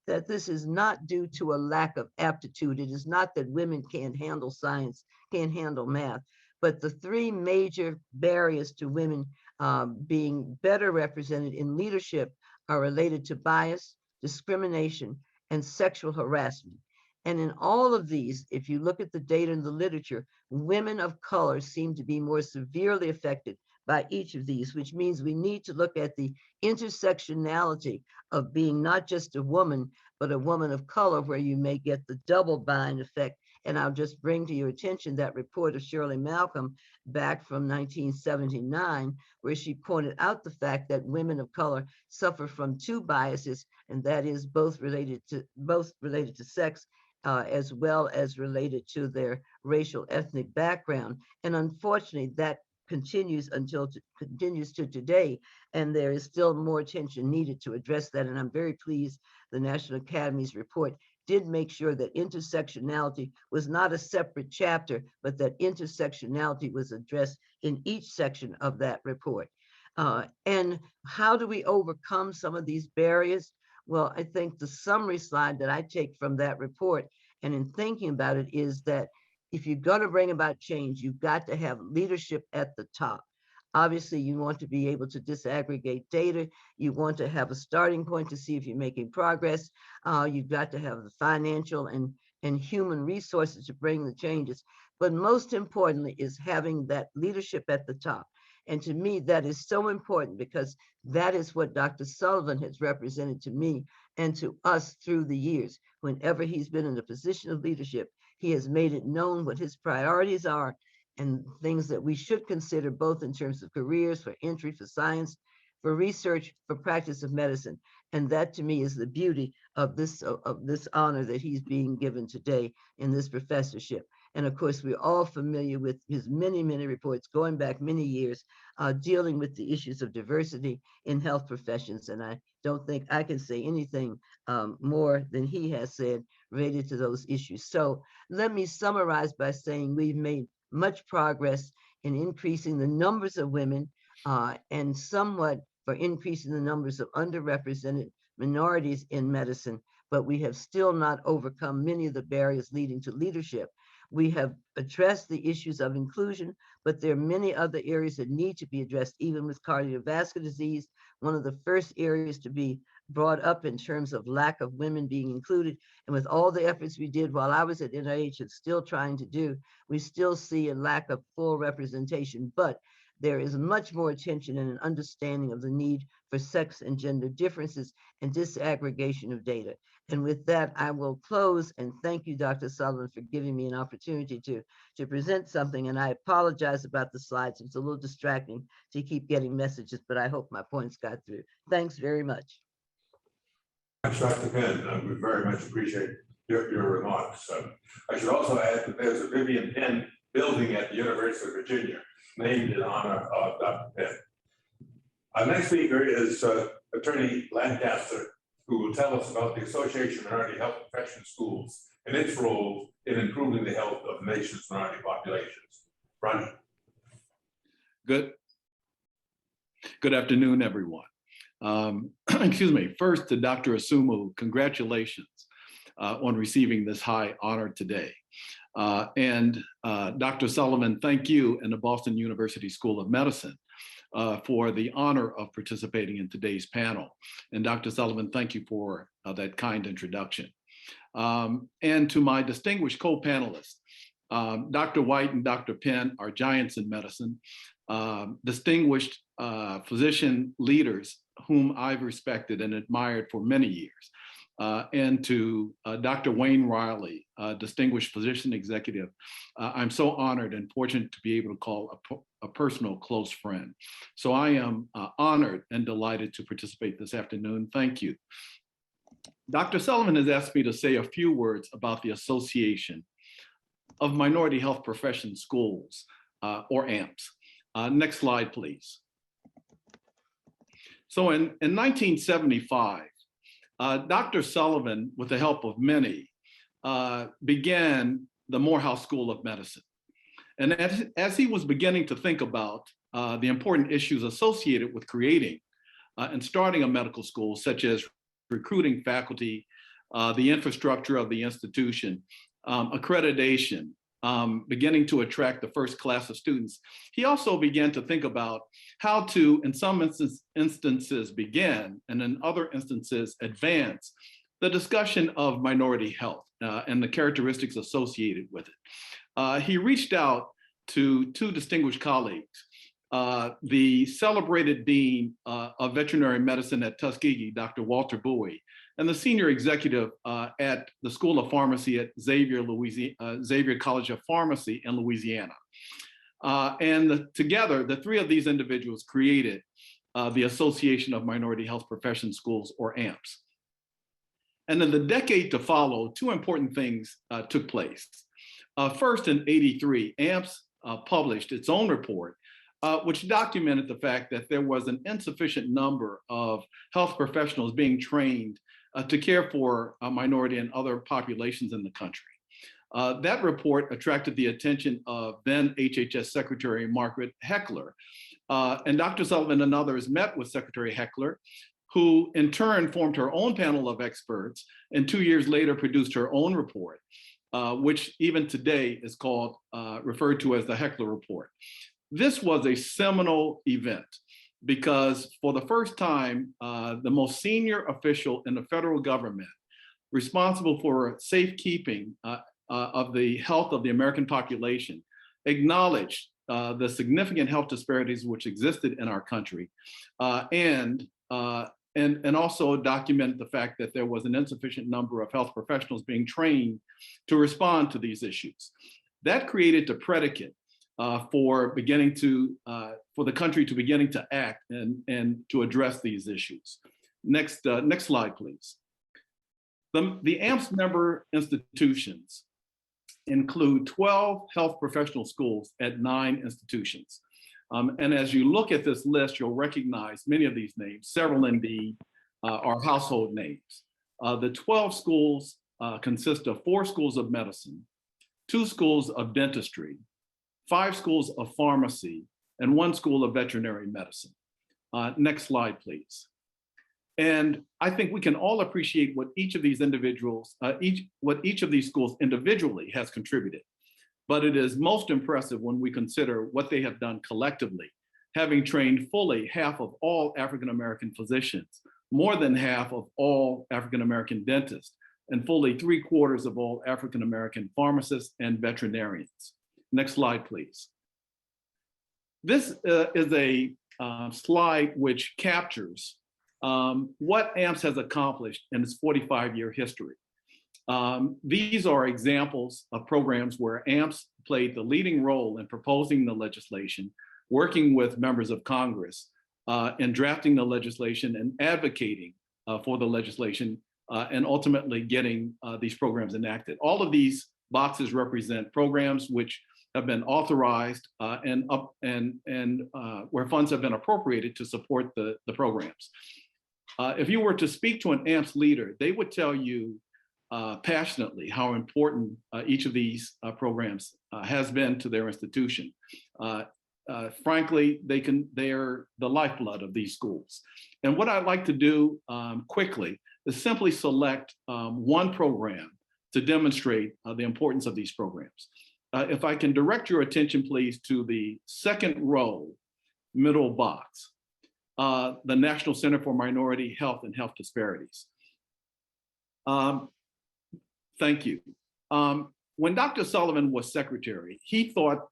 that this is not due to a lack of aptitude. It is not that women can't handle science, can't handle math, but the three major barriers to women being better represented in leadership are related to bias, discrimination, and sexual harassment. And in all of these, if you look at the data in the literature, women of color seem to be more severely affected by each of these, which means we need to look at the intersectionality of being not just a woman, but a woman of color, where you may get the double bind effect. And I'll just bring to your attention that report of Shirley Malcolm back from 1979, where she pointed out the fact that women of color suffer from two biases, and that is both related to sex as well as related to their racial ethnic background. And unfortunately, that continues to today, and there is still more attention needed to address that. And I'm very pleased the National Academy's report did make sure that intersectionality was not a separate chapter, but that intersectionality was addressed in each section of that report. And how do we overcome some of these barriers? Well, I think the summary slide that I take from that report and in thinking about it is that if you're going to bring about change, you've got to have leadership at the top. Obviously, you want to be able to disaggregate data. You want to have a starting point to see if you're making progress. You've got to have the financial and human resources to bring the changes. But most importantly is having that leadership at the top. And to me, that is so important because that is what Dr. Sullivan has represented to me and to us through the years. Whenever he's been in a position of leadership, he has made it known what his priorities are and things that we should consider both in terms of careers, for entry, for science, for research, for practice of medicine. And that to me is the beauty of this honor that he's being given today in this professorship. And of course, we're all familiar with his many, many reports going back many years, dealing with the issues of diversity in health professions. And I don't think I can say anything more than he has said related to those issues. So let me summarize by saying we've made much progress in increasing the numbers of women and somewhat for increasing the numbers of underrepresented minorities in medicine, but we have still not overcome many of the barriers leading to leadership. We have addressed the issues of inclusion, but there are many other areas that need to be addressed, even with cardiovascular disease. One of the first areas to be brought up in terms of lack of women being included. And with all the efforts we did while I was at NIH and still trying to do, we still see a lack of full representation. But there is much more attention and an understanding of the need for sex and gender differences and disaggregation of data. And with that, I will close and thank you, Dr. Sullivan, for giving me an opportunity to present something. And I apologize about the slides. It's a little distracting to keep getting messages, but I hope my points got through. Thanks very much. Thanks, Dr. Pinn. We very much appreciate your remarks. I should also add that there's a Vivian Pinn building at the University of Virginia named in honor of Dr. Pinn. Our next speaker is Attorney Lancaster, who will tell us about the Association of Minority Health Professional Schools and its role in improving the health of the nation's minority populations. Ronny. Good afternoon, everyone. Excuse me. First, to Dr. Asumu, congratulations on receiving this high honor today. And Dr. Sullivan, thank you and the Boston University School of Medicine for the honor of participating in today's panel. And Dr. Sullivan, thank you for that kind introduction. And to my distinguished co-panelists, Dr. White and Dr. Pinn are giants in medicine, distinguished physician leaders whom I've respected and admired for many years. And to Dr. Wayne Riley, distinguished physician executive, I'm so honored and fortunate to be able to call a personal close friend. So I am honored and delighted to participate this afternoon. Thank you. Dr. Sullivan has asked me to say a few words about the Association of Minority Health Profession Schools, or AMPS. Next slide, please. So in 1975, Dr. Sullivan, with the help of many, began the Morehouse School of Medicine. And as he was beginning to think about the important issues associated with creating and starting a medical school, such as recruiting faculty, the infrastructure of the institution, accreditation, beginning to attract the first class of students, he also began to think about how to, in some instances, begin, and in other instances, advance the discussion of minority health and the characteristics associated with it. He reached out to two distinguished colleagues, the celebrated Dean of Veterinary Medicine at Tuskegee, Dr. Walter Bowie, and the senior executive at the School of Pharmacy at Xavier College of Pharmacy in Louisiana. Together, the three of these individuals created the Association of Minority Health Profession Schools, or AMPS. And in the decade to follow, two important things took place. First, in '83, AMPS published its own report, which documented the fact that there was an insufficient number of health professionals being trained to care for minority and other populations in the country. That report attracted the attention of then HHS Secretary Margaret Heckler. And Dr. Sullivan and others met with Secretary Heckler, who in turn formed her own panel of experts and 2 years later produced her own report, which even today is called, referred to as the Heckler Report. This was a seminal event because for the first time, the most senior official in the federal government responsible for safekeeping of the health of the American population acknowledged the significant health disparities which existed in our country, and also document the fact that there was an insufficient number of health professionals being trained to respond to these issues. That created the predicate for the country to beginning to act and to address these issues. Next slide, please. The AMPS member institutions include 12 health professional schools at 9 institutions. And as you look at this list, you'll recognize many of these names, several indeed are household names. The 12 schools consist of 4 schools of medicine, 2 schools of dentistry, 5 schools of pharmacy, and 1 school of veterinary medicine. Next slide, please. And I think we can all appreciate what each of these individuals, what each of these schools individually has contributed. But it is most impressive when we consider what they have done collectively, having trained fully half of all African-American physicians, more than half of all African-American dentists, and fully 3/4 of all African-American pharmacists and veterinarians. Next slide, please. This is a slide which captures what AMPS has accomplished in its 45-year history. These are examples of programs where AMPS played the leading role in proposing the legislation, working with members of Congress in drafting the legislation and advocating for the legislation and ultimately getting these programs enacted. All of these boxes represent programs which have been authorized and where funds have been appropriated to support the programs. If you were to speak to an AMPS leader, they would tell you passionately how important each of these programs has been to their institution. Frankly, they are the lifeblood of these schools. And what I'd like to do quickly is simply select one program to demonstrate the importance of these programs. If I can direct your attention, please, to the second row, middle box, the National Center for Minority Health and Health Disparities. Thank you. When Dr. Sullivan was secretary, he thought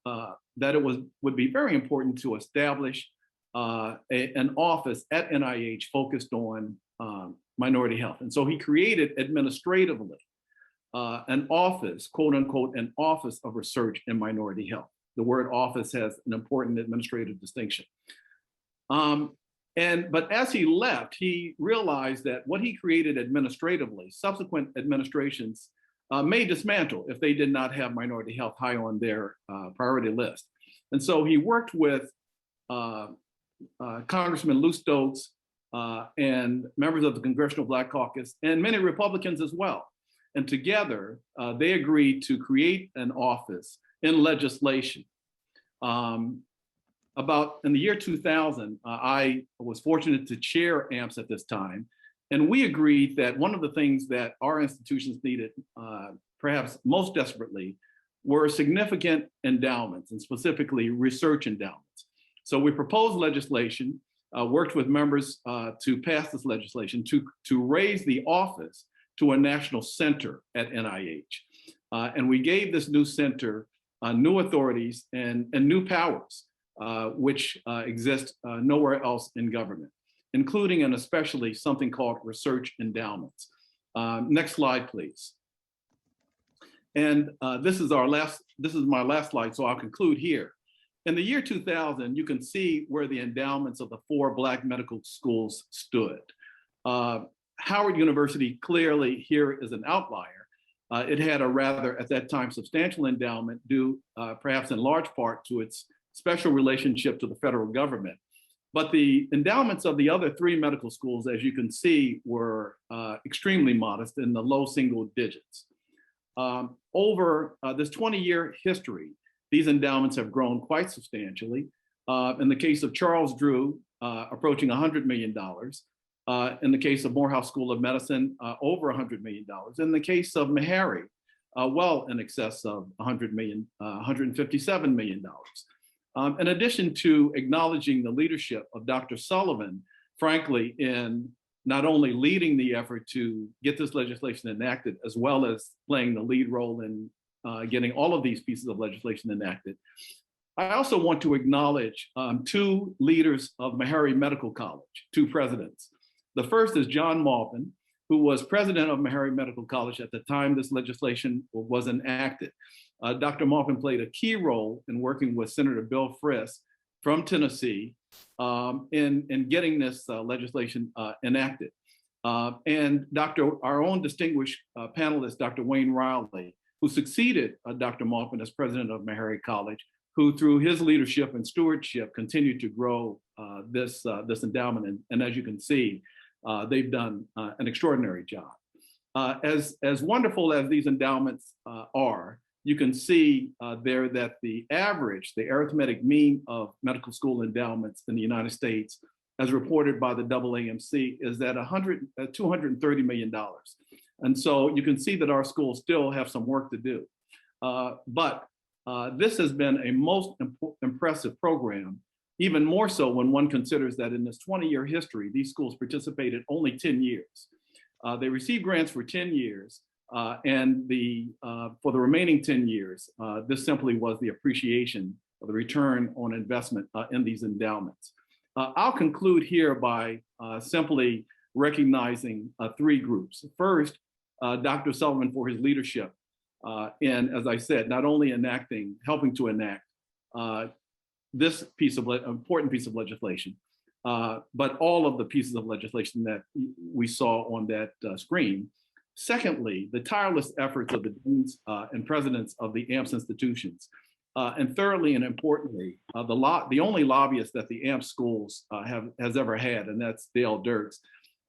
that it would be very important to establish an office at NIH focused on minority health. And so he created administratively an office, quote unquote, an office of research in minority health. The word office has an important administrative distinction. But as he left, he realized that what he created administratively, subsequent administrations may dismantle if they did not have minority health high on their priority list. And so he worked with Congressman Lou Stokes and members of the Congressional Black Caucus and many Republicans as well. And together, they agreed to create an office in legislation. About in the year 2000, I was fortunate to chair AMPS at this time. And we agreed that one of the things that our institutions needed, perhaps most desperately, were significant endowments, and specifically research endowments. So we proposed legislation, worked with members to pass this legislation to raise the office to a national center at NIH. And we gave this new center new authorities and new powers, which exist nowhere else in government, including and especially something called research endowments. Next slide, please. And this is my last slide, so I'll conclude here. In the year 2000, you can see where the endowments of the 4 Black medical schools stood. Howard University clearly here is an outlier. It had a rather, at that time, substantial endowment due perhaps in large part to its special relationship to the federal government. But the endowments of the other three medical schools, as you can see, were extremely modest in the low single digits. Over this 20-year history, these endowments have grown quite substantially. In the case of Charles Drew, approaching $100 million. In the case of Morehouse School of Medicine, over $100 million. In the case of Meharry, well in excess of $100 million, $157 million. In addition to acknowledging the leadership of Dr. Sullivan, frankly, in not only leading the effort to get this legislation enacted, as well as playing the lead role in getting all of these pieces of legislation enacted, I also want to acknowledge two leaders of Meharry Medical College, two presidents. The first is John Melvin, who was president of Meharry Medical College at the time this legislation was enacted. Dr. Melvin played a key role in working with Senator Bill Frist from Tennessee in getting this legislation enacted. And our own distinguished panelist, Dr. Wayne Riley, who succeeded Dr. Melvin as president of Meharry College, who through his leadership and stewardship continued to grow this endowment. And as you can see, they've done an extraordinary job. As wonderful as these endowments are, you can see there that the average, the arithmetic mean of medical school endowments in the United States, as reported by the AAMC, is at $230 million. And so you can see that our schools still have some work to do. But this has been a most impressive program, even more so when one considers that in this 20-year history, these schools participated only 10 years. They received grants for 10 years, and for the remaining 10 years, this simply was the appreciation of the return on investment in these endowments. I'll conclude here by simply recognizing three groups. First, Dr. Sullivan for his leadership in, as I said, not only helping to enact this important piece of legislation, but all of the pieces of legislation that we saw on that screen. Secondly, the tireless efforts of the deans and presidents of the AMPS institutions. And thirdly and importantly, the only lobbyist that the AMPS schools has ever had, and that's Dale Dirks,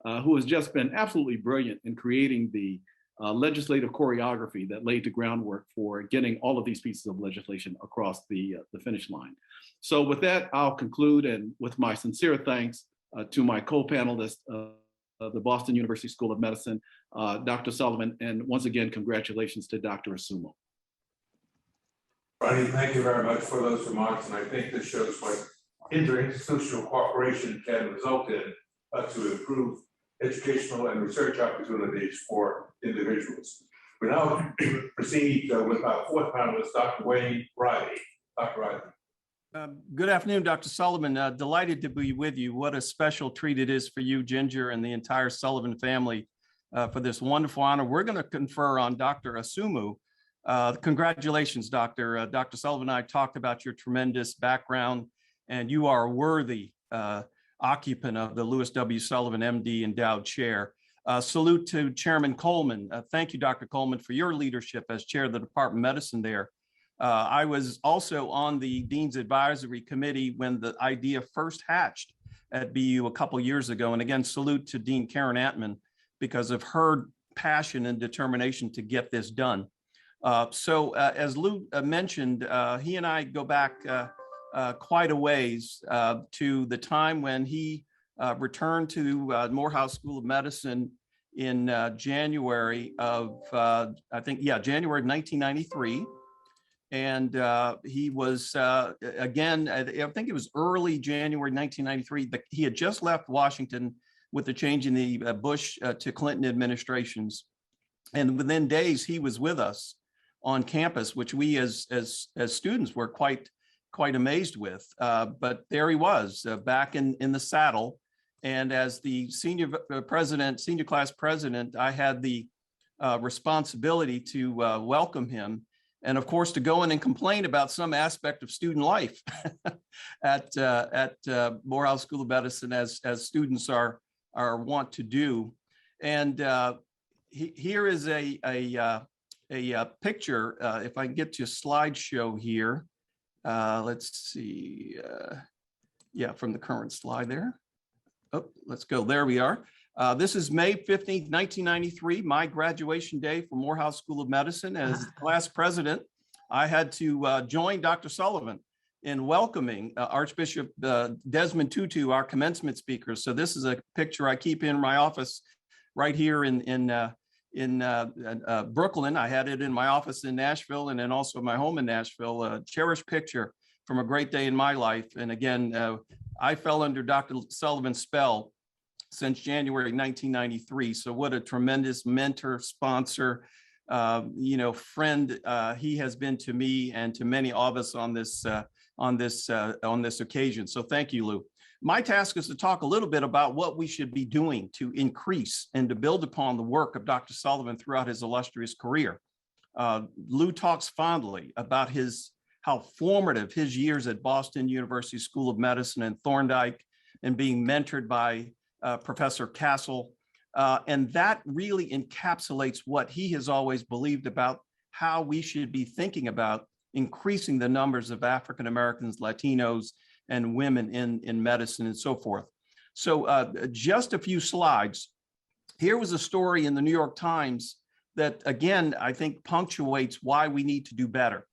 who has just been absolutely brilliant in creating the legislative choreography that laid the groundwork for getting all of these pieces of legislation across the finish line. So with that, I'll conclude, and with my sincere thanks to my co-panelists, the Boston University School of Medicine, Dr. Sullivan, and once again, congratulations to Dr. Asumo. Ronny, thank you very much for those remarks, and I think this shows what interinstitutional cooperation can result in to improve educational and research opportunities for individuals. We now proceed with our fourth panelist, Dr. Wayne Riley. Dr. Riley. Good afternoon, Dr. Sullivan. Delighted to be with you. What a special treat it is for you, Ginger, and the entire Sullivan family for this wonderful honor. We're going to confer on Dr. Asumu. Congratulations, Doctor. Dr. Sullivan and I talked about your tremendous background, and you are a worthy occupant of the Lewis W. Sullivan, MD, Endowed Chair. Salute to Chairman Coleman. Thank you, Dr. Coleman, for your leadership as chair of the Department of Medicine there. I was also on the Dean's Advisory Committee when the idea first hatched at BU a couple years ago. And again, salute to Dean Karen Antman because of her passion and determination to get this done. As Lou mentioned, he and I go back quite a ways to the time when he returned to Morehouse School of Medicine in January of, January of 1993. And he was, again, I think it was early January 1993, he had just left Washington with the change in the Bush to Clinton administrations. And within days, he was with us on campus, which we as students were quite amazed with. But there he was back in the saddle. And as the senior class president, I had the responsibility to welcome him. And of course, to go in and complain about some aspect of student life at Morehouse School of Medicine, as students are wont to do. And here is a picture. If I can get to a slideshow here. Let's see. Yeah, from the current slide there. Oh, let's go. There we are. This is May 15th, 1993, my graduation day from Morehouse School of Medicine. As class president, I had to join Dr. Sullivan in welcoming Archbishop Desmond Tutu, our commencement speaker. So this is a picture I keep in my office right here in Brooklyn. I had it in my office in Nashville and then also my home in Nashville. A cherished picture from a great day in my life. And again, I fell under Dr. Sullivan's spell since January 1993. So what a tremendous mentor, sponsor, friend he has been to me and to many of us on this occasion. So thank you, Lou. My task is to talk a little bit about what we should be doing to increase and to build upon the work of Dr. Sullivan throughout his illustrious career. Lou talks fondly about how formative his years at Boston University School of Medicine and Thorndike and being mentored by Professor Castle. And that really encapsulates what he has always believed about how we should be thinking about increasing the numbers of African Americans, Latinos, and women in medicine and so forth. So just a few slides. Here was a story in the New York Times that, again, I think punctuates why we need to do better.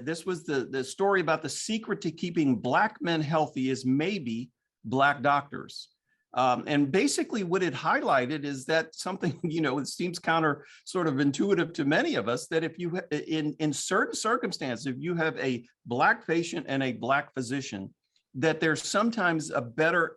This was the story about the secret to keeping Black men healthy is maybe Black doctors. And basically what it highlighted is that something, it seems sort of intuitive to many of us, that if you, in certain circumstances, if you have a Black patient and a Black physician, that there's sometimes a better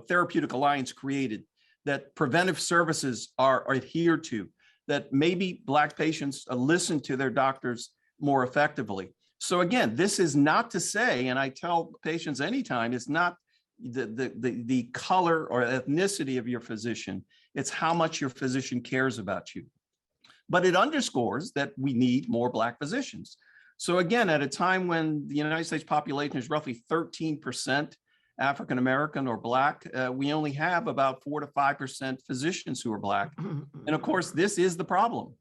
therapeutic alliance created, that preventive services are adhered to, that maybe Black patients listen to their doctors more effectively. So again, this is not to say, and I tell patients anytime, it's not the color or ethnicity of your physician, it's how much your physician cares about you. But it underscores that we need more Black physicians. So again, at a time when the United States population is roughly 13% African American or Black, we only have about 4 to 5% physicians who are Black. And of course, this is the problem.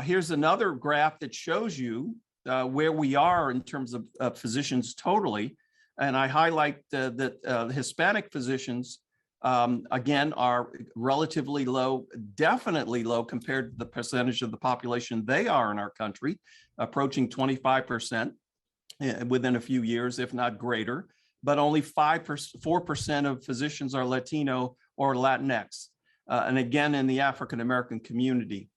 Here's another graph that shows you where we are in terms of physicians totally. And I highlight that Hispanic physicians, again, are relatively low, definitely low compared to the percentage of the population they are in our country, approaching 25% within a few years, if not greater. But only 4% of physicians are Latino or Latinx, and again, in the African American community.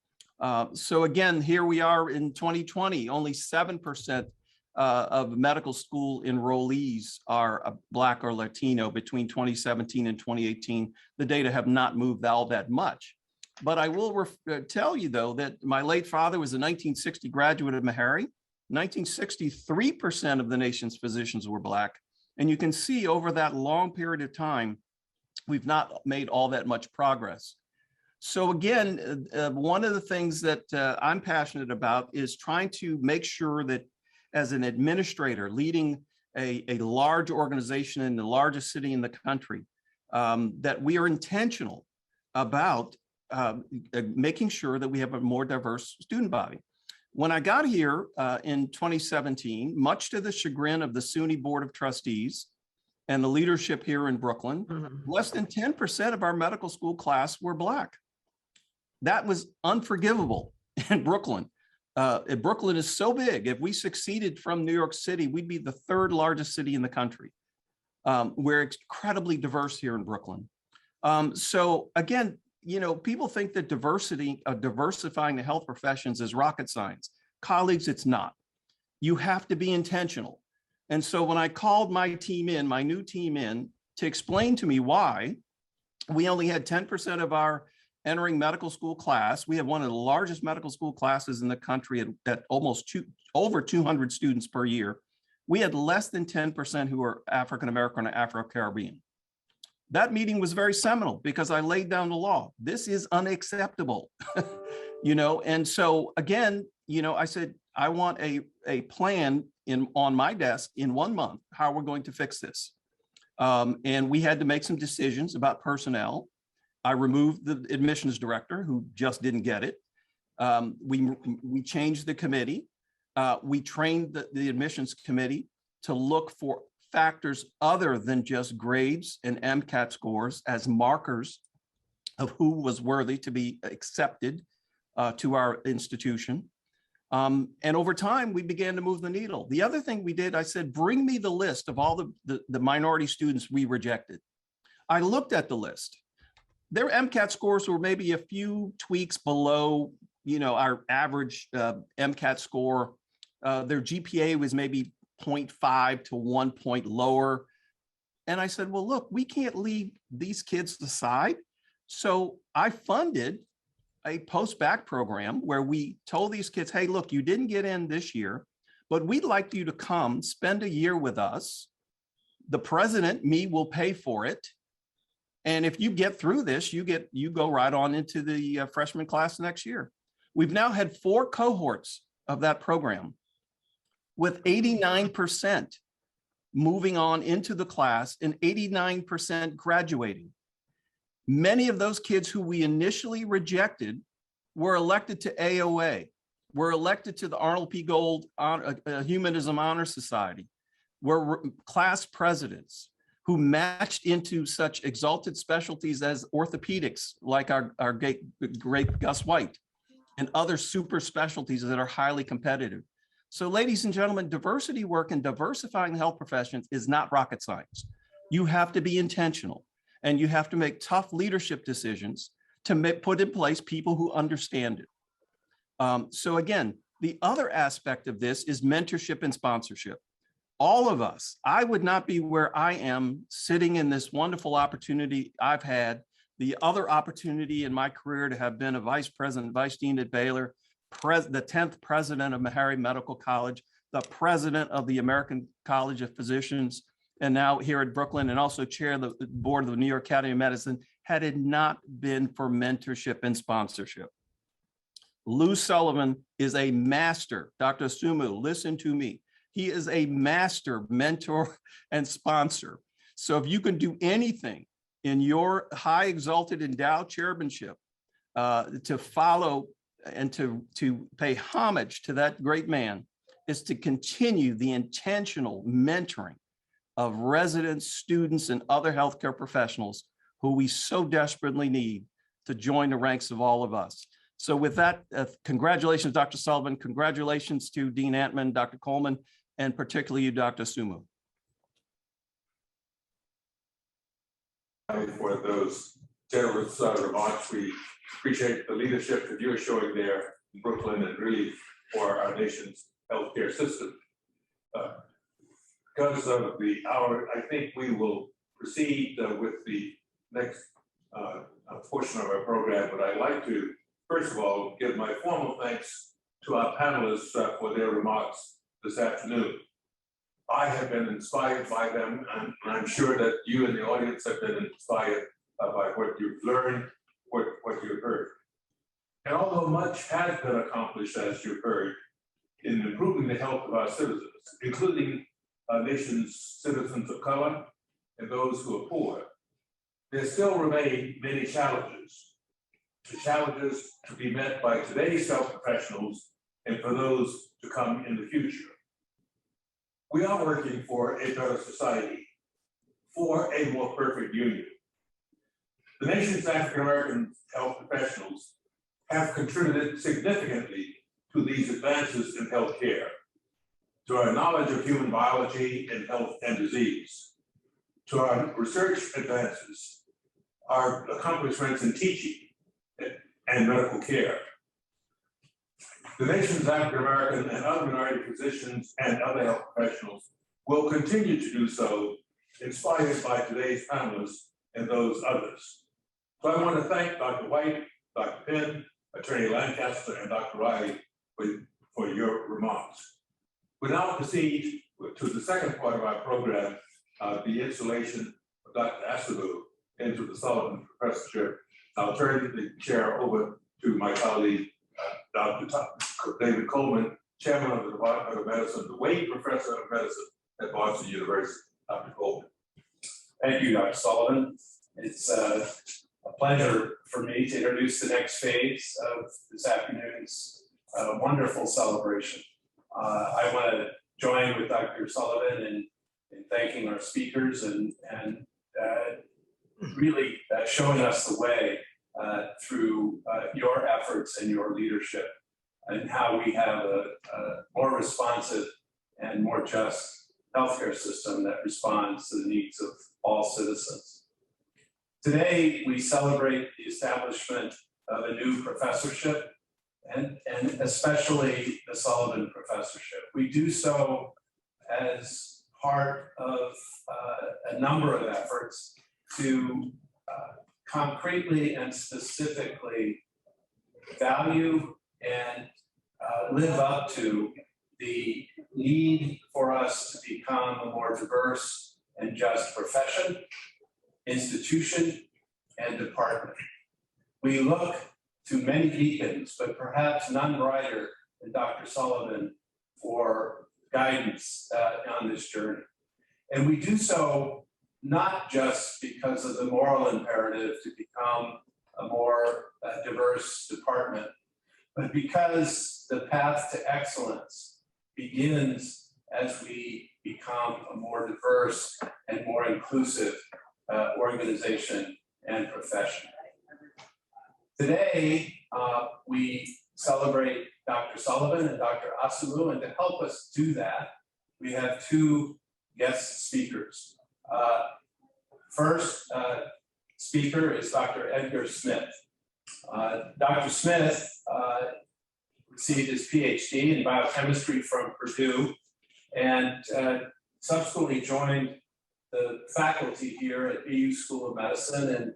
So again, here we are in 2020, only 7% of medical school enrollees are Black or Latino between 2017 and 2018. The data have not moved all that much. But I will tell you, though, that my late father was a 1960 graduate of Meharry. 1963% of the nation's physicians were Black. And you can see over that long period of time, we've not made all that much progress. So again, one of the things that I'm passionate about is trying to make sure that as an administrator leading a large organization in the largest city in the country, that we are intentional about making sure that we have a more diverse student body. When I got here in 2017, much to the chagrin of the SUNY Board of Trustees and the leadership here in Brooklyn, less than 10% of our medical school class were Black. That was unforgivable in Brooklyn. Brooklyn is so big. If we succeeded from New York City, we'd be the third largest city in the country. We're incredibly diverse here in Brooklyn. So again, people think that diversifying the health professions is rocket science. Colleagues, it's not. You have to be intentional. And so when I called my new team in to explain to me why we only had 10% of our entering medical school class, we have one of the largest medical school classes in the country at almost over 200 students per year. We had less than 10% who are African American or Afro-Caribbean. That meeting was very seminal because I laid down the law. This is unacceptable, and so again, I said, I want a plan on my desk in 1 month, how we're going to fix this. And we had to make some decisions about personnel. I removed the admissions director who just didn't get it. We changed the committee. We trained the admissions committee to look for factors other than just grades and MCAT scores as markers of who was worthy to be accepted to our institution. And over time, we began to move the needle. The other thing we did, I said, bring me the list of all the minority students we rejected. I looked at the list. Their MCAT scores were maybe a few tweaks below, our average MCAT score. Their GPA was maybe 0.5 to 1 point lower. And I said, well, look, we can't leave these kids aside. So I funded a post-bac program where we told these kids, hey, look, you didn't get in this year, but we'd like you to come spend a year with us. The president, me, will pay for it. And if you get through this, you go right on into the freshman class next year. We've now had 4 cohorts of that program with 89% moving on into the class and 89% graduating. Many of those kids who we initially rejected were elected to AOA, were elected to the Arnold P. Gold Humanism Honor Society, were class presidents who matched into such exalted specialties as orthopedics, like our great Gus White, and other super specialties that are highly competitive. So ladies and gentlemen, diversity work and diversifying the health professions is not rocket science. You have to be intentional. And you have to make tough leadership decisions to put in place people who understand it. So again, the other aspect of this is mentorship and sponsorship. All of us, I would not be where I am sitting in this wonderful opportunity I've had, the other opportunity in my career to have been a vice president, vice dean at Baylor, the 10th president of Meharry Medical College, the president of the American College of Physicians, and now here at Brooklyn, and also chair the board of the New York Academy of Medicine, had it not been for mentorship and sponsorship. Lou Sullivan is a master. Dr. Asumu, listen to me. He is a master mentor and sponsor. So if you can do anything in your high exalted endowed chairmanship to follow and to pay homage to that great man, is to continue the intentional mentoring of residents, students, and other healthcare professionals who we so desperately need to join the ranks of all of us. So with that, congratulations, Dr. Sullivan. Congratulations to Dean Antman, Dr. Coleman, and particularly you, Dr. Asumu. For those generous remarks, we appreciate the leadership that you're showing there in Brooklyn and really for our nation's healthcare system. Because of the hour, I think we will proceed with the next portion of our program, but I'd like to, first of all, give my formal thanks to our panelists for their remarks this afternoon. I have been inspired by them, and I'm sure that you in the audience have been inspired by what you've learned, what you've heard. And although much has been accomplished, as you've heard, in improving the health of our citizens, including our nation's citizens of color and those who are poor, there still remain many challenges. The challenges to be met by today's health professionals and for those to come in the future. We are working for a better society, for a more perfect union. The nation's African-American health professionals have contributed significantly to these advances in healthcare, to our knowledge of human biology and health and disease, to our research advances, our accomplishments in teaching and medical care. The nation's African-American and other minority physicians and other health professionals will continue to do so, inspired by today's panelists and those others. So I want to thank Dr. White, Dr. Pinn, Attorney Lancaster, and Dr. Riley for your remarks. We now proceed to the second part of our program, the installation of Dr. Asumu into the Sullivan Professorship. I'll turn the chair over to my colleague, Dr. David Coleman, Chairman of the Department of Medicine, the Wade Professor of Medicine at Boston University. Dr. Coleman. Thank you, Dr. Sullivan. It's a pleasure for me to introduce the next phase of this afternoon's wonderful celebration. I want to join with Dr. Sullivan in thanking our speakers and really showing us the way through your efforts and your leadership, and how we have a more responsive and more just healthcare system that responds to the needs of all citizens. Today, we celebrate the establishment of a new professorship, and especially the Sullivan Professorship. We do so as part of a number of efforts to concretely and specifically value and live up to the need for us to become a more diverse and just profession, institution, and department. We look to many beacons, but perhaps none brighter than Dr. Sullivan for guidance on this journey. And we do so not just because of the moral imperative to become a more diverse department, but because the path to excellence begins as we become a more diverse and more inclusive organization and profession. Today, we celebrate Dr. Sullivan and Dr. Asumu, and to help us do that, we have two guest speakers. First speaker is Dr. Edgar Smith. Dr. Smith received his PhD in biochemistry from Purdue and subsequently joined the faculty here at BU School of Medicine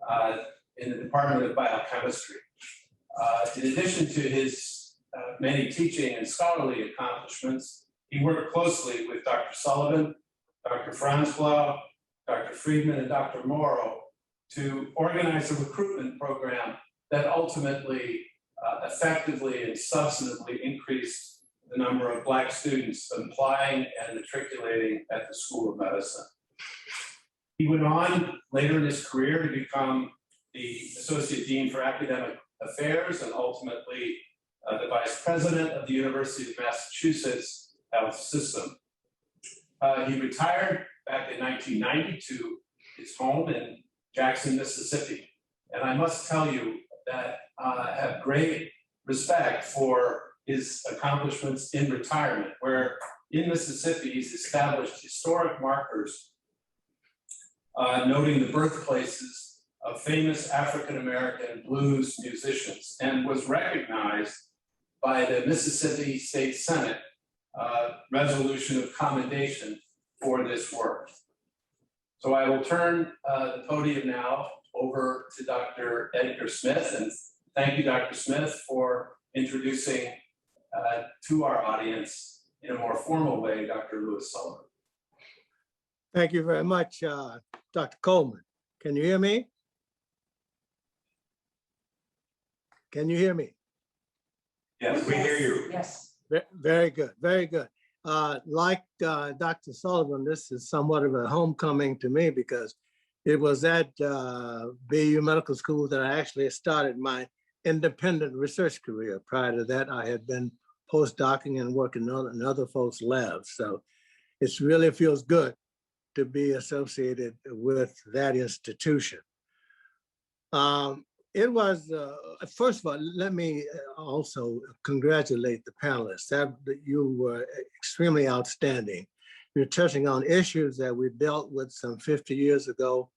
and in the Department of Biochemistry. In addition to his many teaching and scholarly accomplishments, he worked closely with Dr. Sullivan, Dr. Franzblau, Dr. Friedman, and Dr. Morrow to organize a recruitment program that ultimately effectively and substantively increased the number of Black students applying and matriculating at the School of Medicine. He went on later in his career to become the Associate Dean for Academic Affairs and ultimately the Vice President of the University of Massachusetts Health System. He retired back in 1990 to his home in Jackson, Mississippi. And I must tell you that I have great respect for his accomplishments in retirement, where in Mississippi, he's established historic markers noting the birthplaces of famous African-American blues musicians, and was recognized by the Mississippi State Senate resolution of commendation for this work. So I will turn the podium now over to Dr. Edgar Smith, and thank you, Dr. Smith, for introducing to our audience in a more formal way, Dr. Lewis Sullivan. Thank you very much, Dr. Coleman. Can you hear me? Can you hear me? Yes, we hear you. Yes. Very good, very good. Like Dr. Sullivan, this is somewhat of a homecoming to me because it was at BU Medical School that I actually started my independent research career. Prior to that, I had been postdocing and working in other folks' labs. So it really feels good to be associated with that institution. It was, first of all, let me also congratulate the panelists. You were extremely outstanding. You're touching on issues that we dealt with some 50 years ago,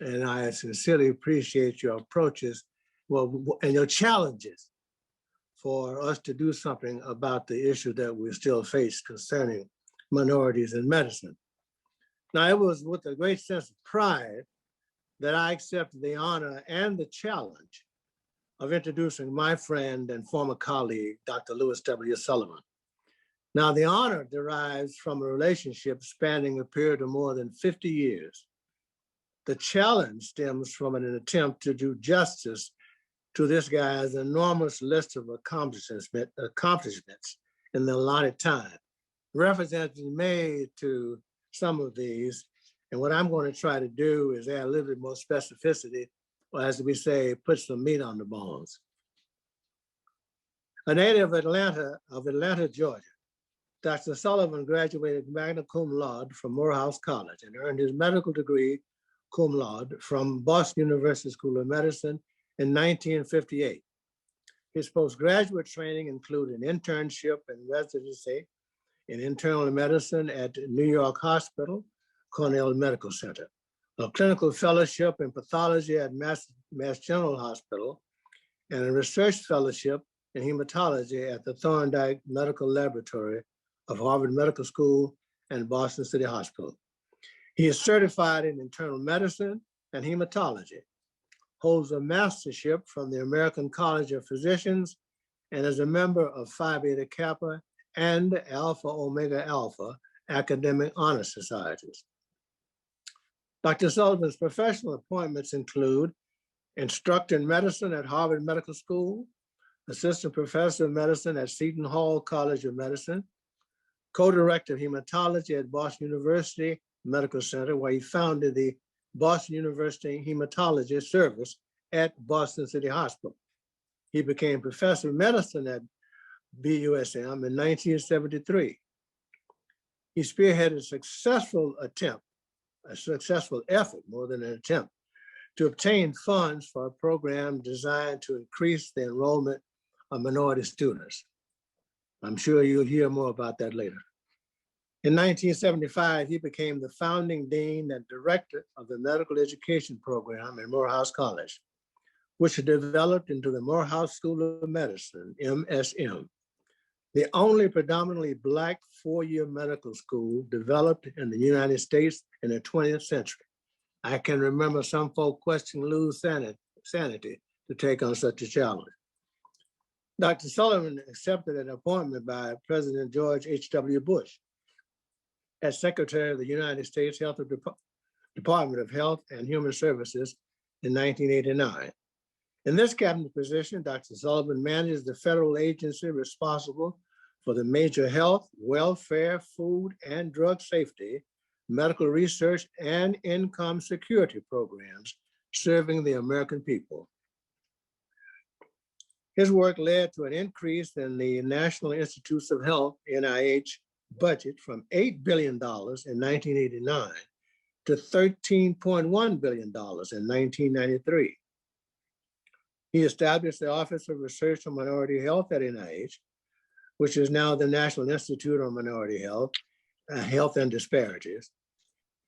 and I sincerely appreciate your approaches, and your challenges for us to do something about the issue that we still face concerning minorities in medicine. Now, it was with a great sense of pride that I accepted the honor and the challenge of introducing my friend and former colleague, Dr. Lewis W. Sullivan. Now, the honor derives from a relationship spanning a period of more than 50 years. The challenge stems from an attempt to do justice to this guy's enormous list of accomplishments in the allotted time. Reference has been made to some of these, and what I'm going to try to do is add a little bit more specificity or as we say, put some meat on the bones. A native of Atlanta, Georgia, Dr. Sullivan graduated magna cum laude from Morehouse College and earned his medical degree cum laude from Boston University School of Medicine in 1958. His postgraduate training included an internship and residency in internal medicine at New York Hospital, Cornell Medical Center, a clinical fellowship in pathology at Mass General Hospital, and a research fellowship in hematology at the Thorndike Medical Laboratory of Harvard Medical School and Boston City Hospital. He is certified in internal medicine and hematology, holds a mastership from the American College of Physicians, and is a member of Phi Beta Kappa and Alpha Omega Alpha academic honor societies. Dr. Sullivan's professional appointments include instructor in medicine at Harvard Medical School, assistant professor of medicine at Seton Hall College of Medicine, co-director of hematology at Boston University Medical Center, where he founded the Boston University Hematology Service at Boston City Hospital. He became professor of medicine at BUSM in 1973. He spearheaded a successful effort, more than an attempt, to obtain funds for a program designed to increase the enrollment of minority students. I'm sure you'll hear more about that later. In 1975, he became the founding dean and director of the medical education program at Morehouse College, which developed into the Morehouse School of Medicine, MSM, the only predominantly Black four-year medical school developed in the United States in the 20th century. I can remember some folk questioning Lou's sanity to take on such a challenge. Dr. Sullivan accepted an appointment by President George H.W. Bush as Secretary of the United States Department of Health and Human Services in 1989. In this cabinet position, Dr. Sullivan manages the federal agency responsible for the major health, welfare, food, and drug safety, medical research, and income security programs serving the American people. His work led to an increase in the National Institutes of Health, NIH, budget from $8 billion in 1989 to $13.1 billion in 1993. He established the Office of Research on Minority Health at NIH, which is now the National Institute on Minority Health, Health and Disparities.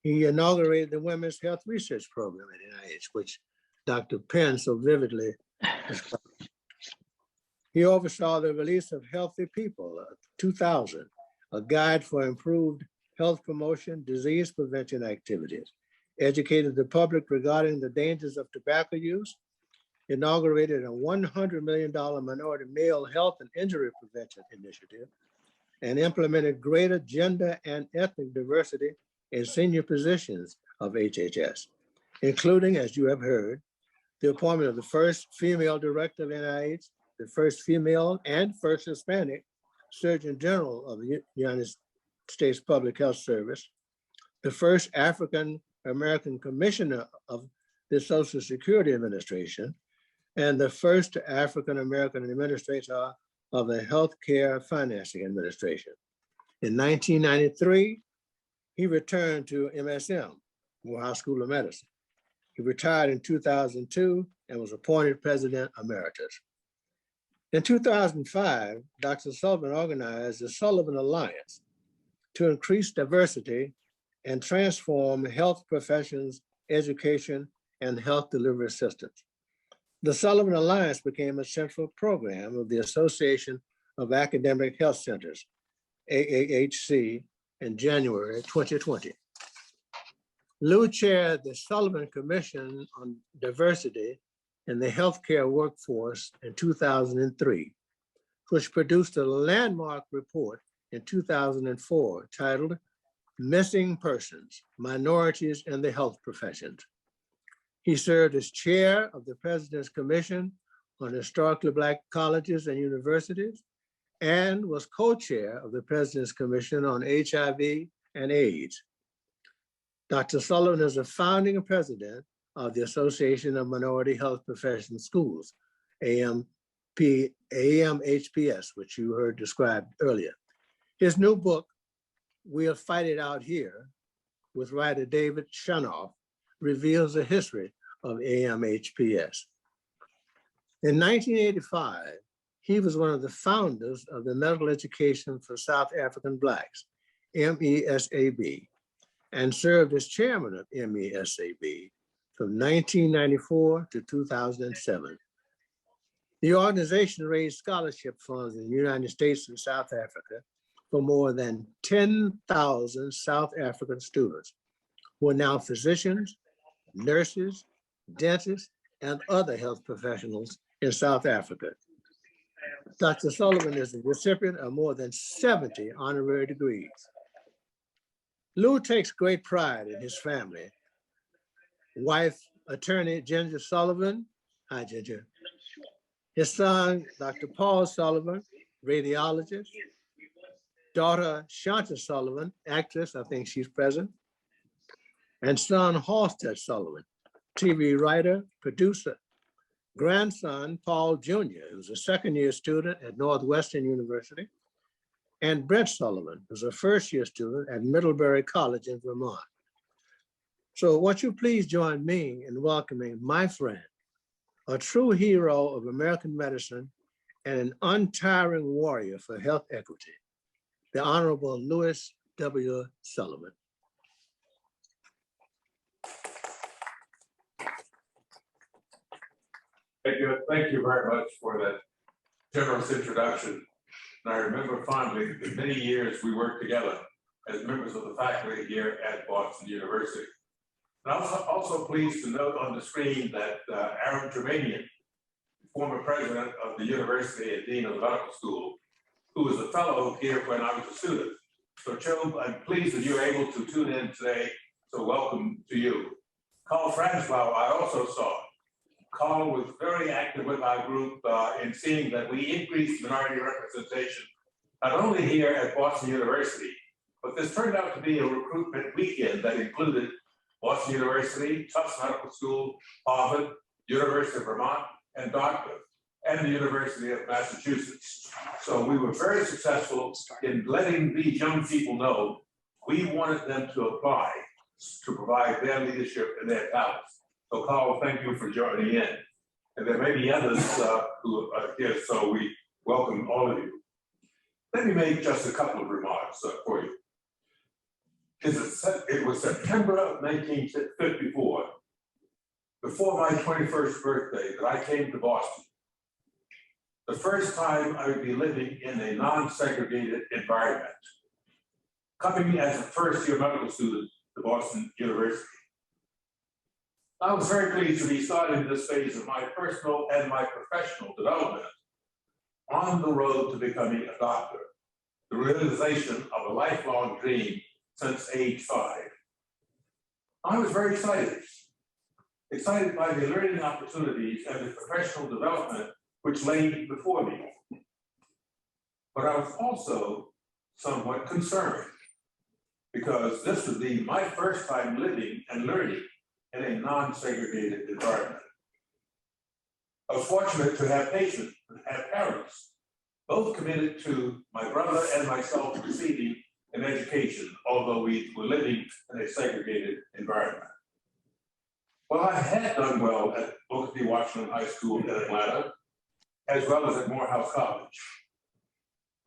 He inaugurated the Women's Health Research Program at NIH, which Dr. Pinn so vividly described. He oversaw the release of Healthy People, 2000, a guide for improved health promotion, disease prevention activities, educated the public regarding the dangers of tobacco use, inaugurated a $100 million minority male health and injury prevention initiative, and implemented greater gender and ethnic diversity in senior positions of HHS, including, as you have heard, the appointment of the first female director of NIH, the first female and first Hispanic Surgeon General of the United States Public Health Service, the first African American Commissioner of the Social Security Administration, and the first African American Administrator of the Healthcare Financing Administration. In 1993, he returned to MSM, Morehouse School of Medicine. He retired in 2002 and was appointed President Emeritus. In 2005, Dr. Sullivan organized the Sullivan Alliance to increase diversity and transform health professions, education, and health delivery systems. The Sullivan Alliance became a central program of the Association of Academic Health Centers, AAHC, in January 2020. Lou chaired the Sullivan Commission on Diversity in the Healthcare Workforce in 2003, which produced a landmark report in 2004 titled Missing Persons, Minorities in the Health Professions. He served as chair of the President's Commission on Historically Black Colleges and Universities and was co-chair of the President's Commission on HIV and AIDS. Dr. Sullivan is a founding president of the Association of Minority Health Professional Schools, AMHPS, which you heard described earlier. His new book, We'll Fight It Out Here, with writer David Shanoff, reveals the history of AMHPS. In 1985, he was one of the founders of the Medical Education for South African Blacks, MESAB, and served as chairman of MESAB from 1994 to 2007. The organization raised scholarship funds in the United States and South Africa for more than 10,000 South African students who are now physicians, nurses, dentists, and other health professionals in South Africa. Dr. Sullivan is the recipient of more than 70 honorary degrees. Lou takes great pride in his family. Wife, attorney Ginger Sullivan. Hi, Ginger. His son, Dr. Paul Sullivan, radiologist. Daughter, Shanta Sullivan, actress, I think she's present. And son, Halstead Sullivan, TV writer, producer. Grandson, Paul Jr., who's a second-year student at Northwestern University. And Brett Sullivan, who's a first-year student at Middlebury College in Vermont. So won't you please join me in welcoming my friend, a true hero of American medicine and an untiring warrior for health equity, the Honorable Louis W. Sullivan. Thank you very much for that generous introduction. And I remember fondly the many years we worked together as members of the faculty here at Boston University. And I'm also pleased to note on the screen that Aaron Germanian, former president of the university and dean of the medical school, who was a fellow here when I was a student. So Joe, I'm pleased that you're able to tune in today. So welcome to you. Carl Franzlau, I also saw. Carl was very active with our group in seeing that we increased minority representation, not only here at Boston University, but this turned out to be a recruitment weekend that included Boston University, Tufts Medical School, Harvard, University of Vermont, and Dartmouth, and the University of Massachusetts. So we were very successful in letting these young people know we wanted them to apply to provide their leadership and their talents. So Carl, thank you for joining in. And there may be others who are here, so we welcome all of you. Let me make just a couple of remarks for you. It was September of 1954, before my 21st birthday, that I came to Boston. The first time I would be living in a non-segregated environment, coming as a first-year medical student to Boston University. I was very pleased to be starting this phase of my personal and my professional development on the road to becoming a doctor, the realization of a lifelong dream since age 5. I was very excited by the learning opportunities and the professional development which lay before me. But I was also somewhat concerned because this would be my first time living and learning in a non-segregated environment. I was fortunate to have patients and have parents, both committed to my brother and myself receiving an education, although we were living in a segregated environment. Well, I had done well at Booker T. Washington High School in Atlanta, as well as at Morehouse College.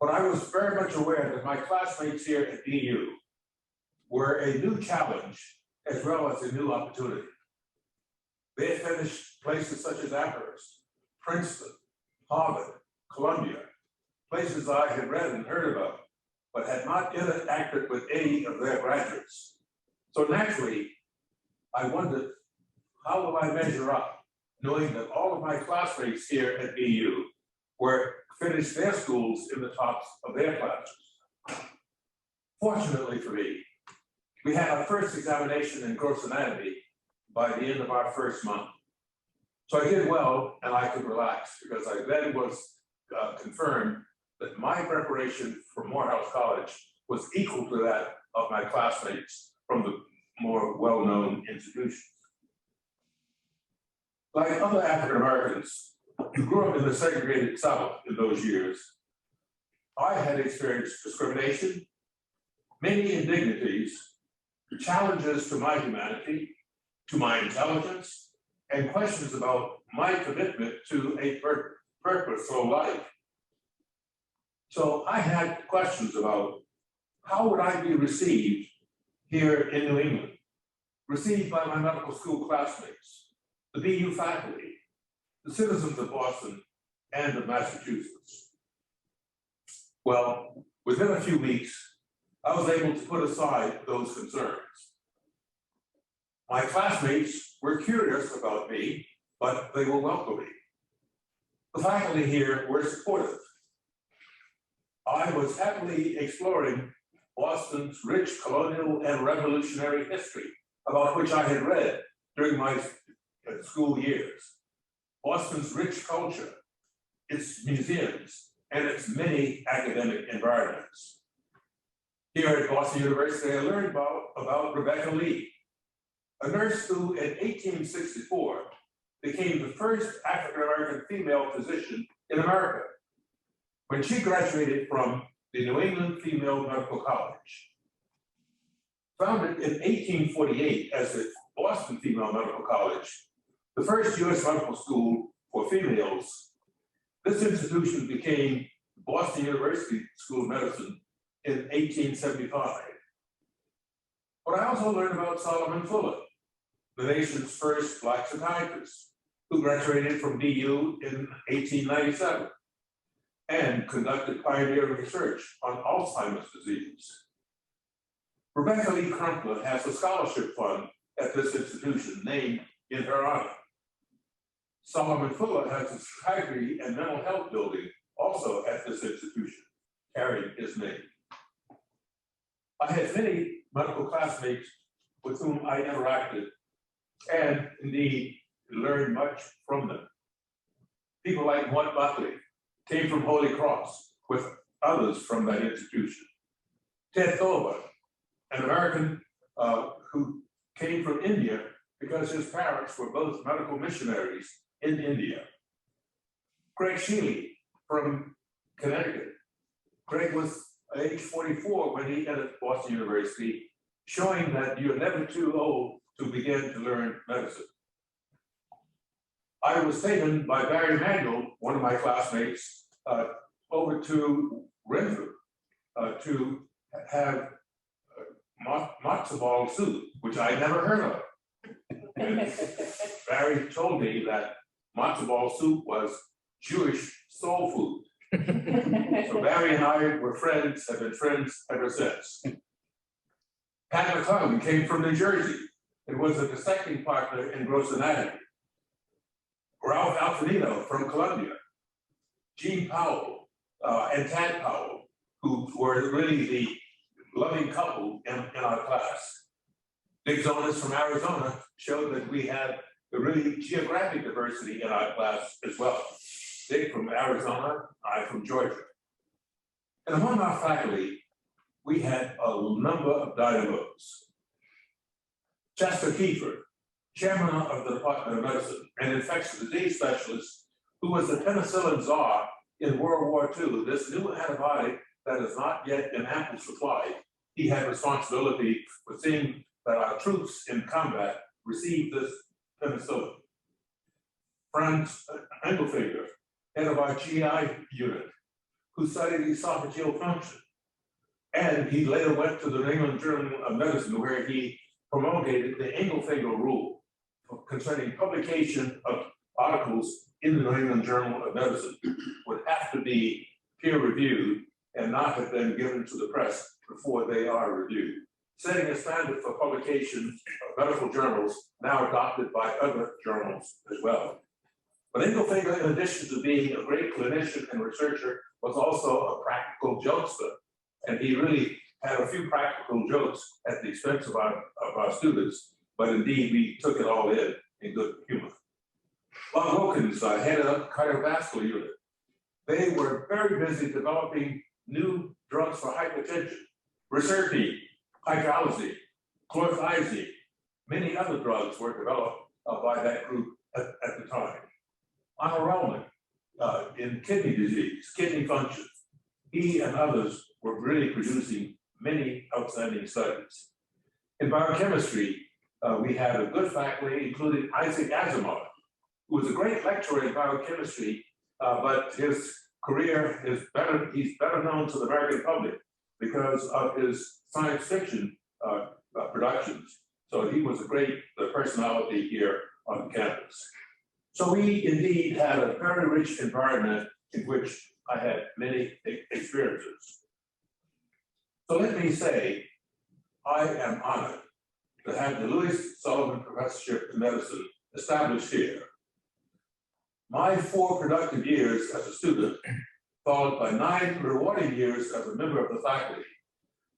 But I was very much aware that my classmates here at BU were a new challenge as well as a new opportunity. They had finished places such as Amherst, Princeton, Harvard, Columbia, places I had read and heard about, but had not interacted with any of their graduates. So naturally, I wondered, how will I measure up, knowing that all of my classmates here at BU were finished their schools in the tops of their classes? Fortunately for me, we had our first examination in gross anatomy by the end of our first month. So I did well and I could relax because I then was confirmed that my preparation for Morehouse College was equal to that of my classmates from the more well-known institutions. Like other African Americans who grew up in the segregated South in those years, I had experienced discrimination, many indignities, challenges to my humanity, to my intelligence, and questions about my commitment to a purposeful life. So I had questions about how would I be received here in New England, received by my medical school classmates, the BU faculty, the citizens of Boston and of Massachusetts. Well, within a few weeks, I was able to put aside those concerns. My classmates were curious about me, but they were welcoming. The faculty here were supportive. I was happily exploring Boston's rich colonial and revolutionary history, about which I had read during my school years. Boston's rich culture, its museums, and its many academic environments. Here at Boston University, I learned about Rebecca Lee, a nurse who in 1864 became the first African-American female physician in America when she graduated from the New England Female Medical College. Founded in 1848 as the Boston Female Medical College, the first U.S. medical school for females, this institution became Boston University School of Medicine in 1875. But I also learned about Solomon Fuller, the nation's first Black psychiatrist, who graduated from BU in 1897 and conducted pioneering research on Alzheimer's disease. Rebecca Lee Crumpler has a scholarship fund at this institution named in her honor. Solomon Fuller has a psychiatry and mental health building also at this institution, carrying his name. I had many medical classmates with whom I interacted and indeed learned much from them. People like Mort Buckley came from Holy Cross with others from that institution. Ted Thorber, an American who came from India because his parents were both medical missionaries in India. Greg Sheely from Connecticut. Greg was age 44 when he entered Boston University, showing that you're never too old to begin to learn medicine. I was taken by Barry Manuel, one of my classmates, over to Renfrew to have matzo ball soup, which I'd never heard of. And Barry told me that matzo ball soup was Jewish soul food. So Barry and I were friends, have been friends ever since. Pat McClellan came from New Jersey and was a dissecting partner in gross anatomy. Ralph Alfanino from Columbia, Gene Powell and Tad Powell, who were really the loving couple in our class. Dick Zonas from Arizona showed that we had the really geographic diversity in our class as well. Dick from Arizona, I from Georgia. And among our faculty, we had a number of dynamos. Chester Kiefer, chairman of the Department of Medicine and infectious disease specialist, who was the penicillin czar in World War II, this new antibiotic that is not yet in ample supply. He had responsibility for seeing that our troops in combat received this penicillin. Franz Engelfinger, head of our GI unit, who studied esophageal function. And he later went to the New England Journal of Medicine, where he promulgated the Engelfinger rule concerning publication of articles in the New England Journal of Medicine would have to be peer-reviewed and not have been given to the press before they are reviewed, setting a standard for publication of medical journals now adopted by other journals as well. But Engelfinger, in addition to being a great clinician and researcher, was also a practical jokester. And he really had a few practical jokes at the expense of our students, but indeed we took it all in good humor. Bob Wilkins headed up cardiovascular unit. They were very busy developing new drugs for hypertension, Reserpine, hydralazine, chlorothiazine. Many other drugs were developed by that group at the time. Honor Rollman, in kidney disease, kidney function, he and others were really producing many outstanding studies. In biochemistry, we had a good faculty, including Isaac Asimov, who was a great lecturer in biochemistry, but his career is he's better known to the American public because of his science fiction productions. So he was a great personality here on campus. So we indeed had a very rich environment in which I had many experiences. So let me say, I am honored to have the Louis Sullivan Professorship in Medicine established here. My 4 productive years as a student, followed by 9 rewarding years as a member of the faculty,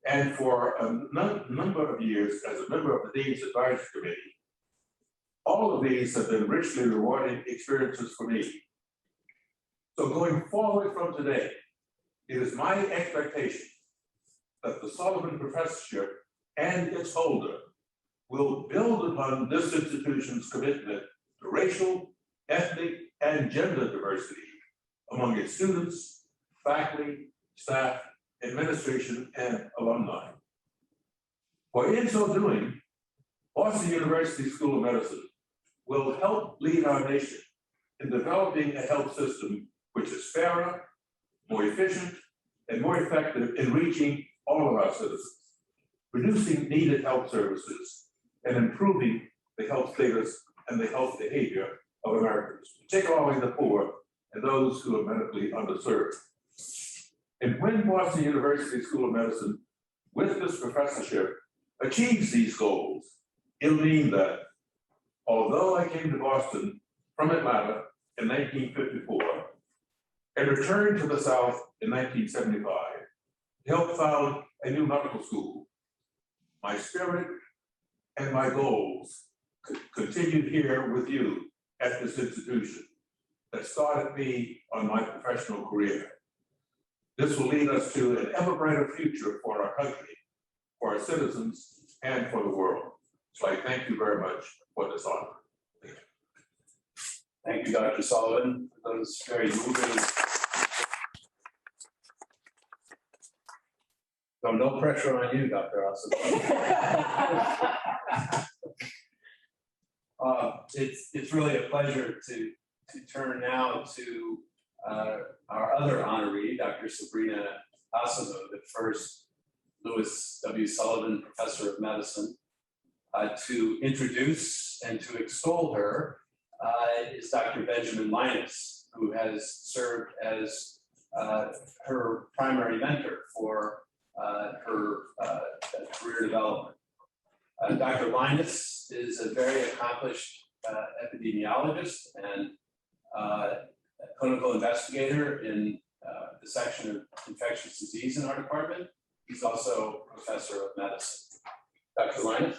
and for a number of years as a member of the Dean's Advisory Committee. All of these have been richly rewarding experiences for me. So going forward from today, it is my expectation that the Sullivan Professorship and its holder will build upon this institution's commitment to racial, ethnic, and gender diversity among its students, faculty, staff, administration, and alumni. For in so doing, Boston University School of Medicine will help lead our nation in developing a health system which is fairer, more efficient, and more effective in reaching all of our citizens, reducing needed health services, and improving the health status and the health behavior of Americans, particularly the poor and those who are medically underserved. And when Boston University School of Medicine, with this professorship, achieves these goals, it'll mean that although I came to Boston from Atlanta in 1954 and returned to the South in 1975 to help found a new medical school, my spirit and my goals continued here with you at this institution that started me on my professional career. This will lead us to an ever brighter future for our country, for our citizens, and for the world. So I thank you very much for this honor. Thank you, Dr. Sullivan, for those very moving. No pressure on you, Dr. Austin. It's really a pleasure to turn now to our other honoree, Dr. Sabrina Asimo, the first Louis W. Sullivan Professor of Medicine. To introduce and to extol her is Dr. Benjamin Linas, who has served as her primary mentor for her career development. Dr. Linas is a very accomplished epidemiologist and a clinical investigator in the section of infectious disease in our department. He's also a professor of medicine. Dr. Linas?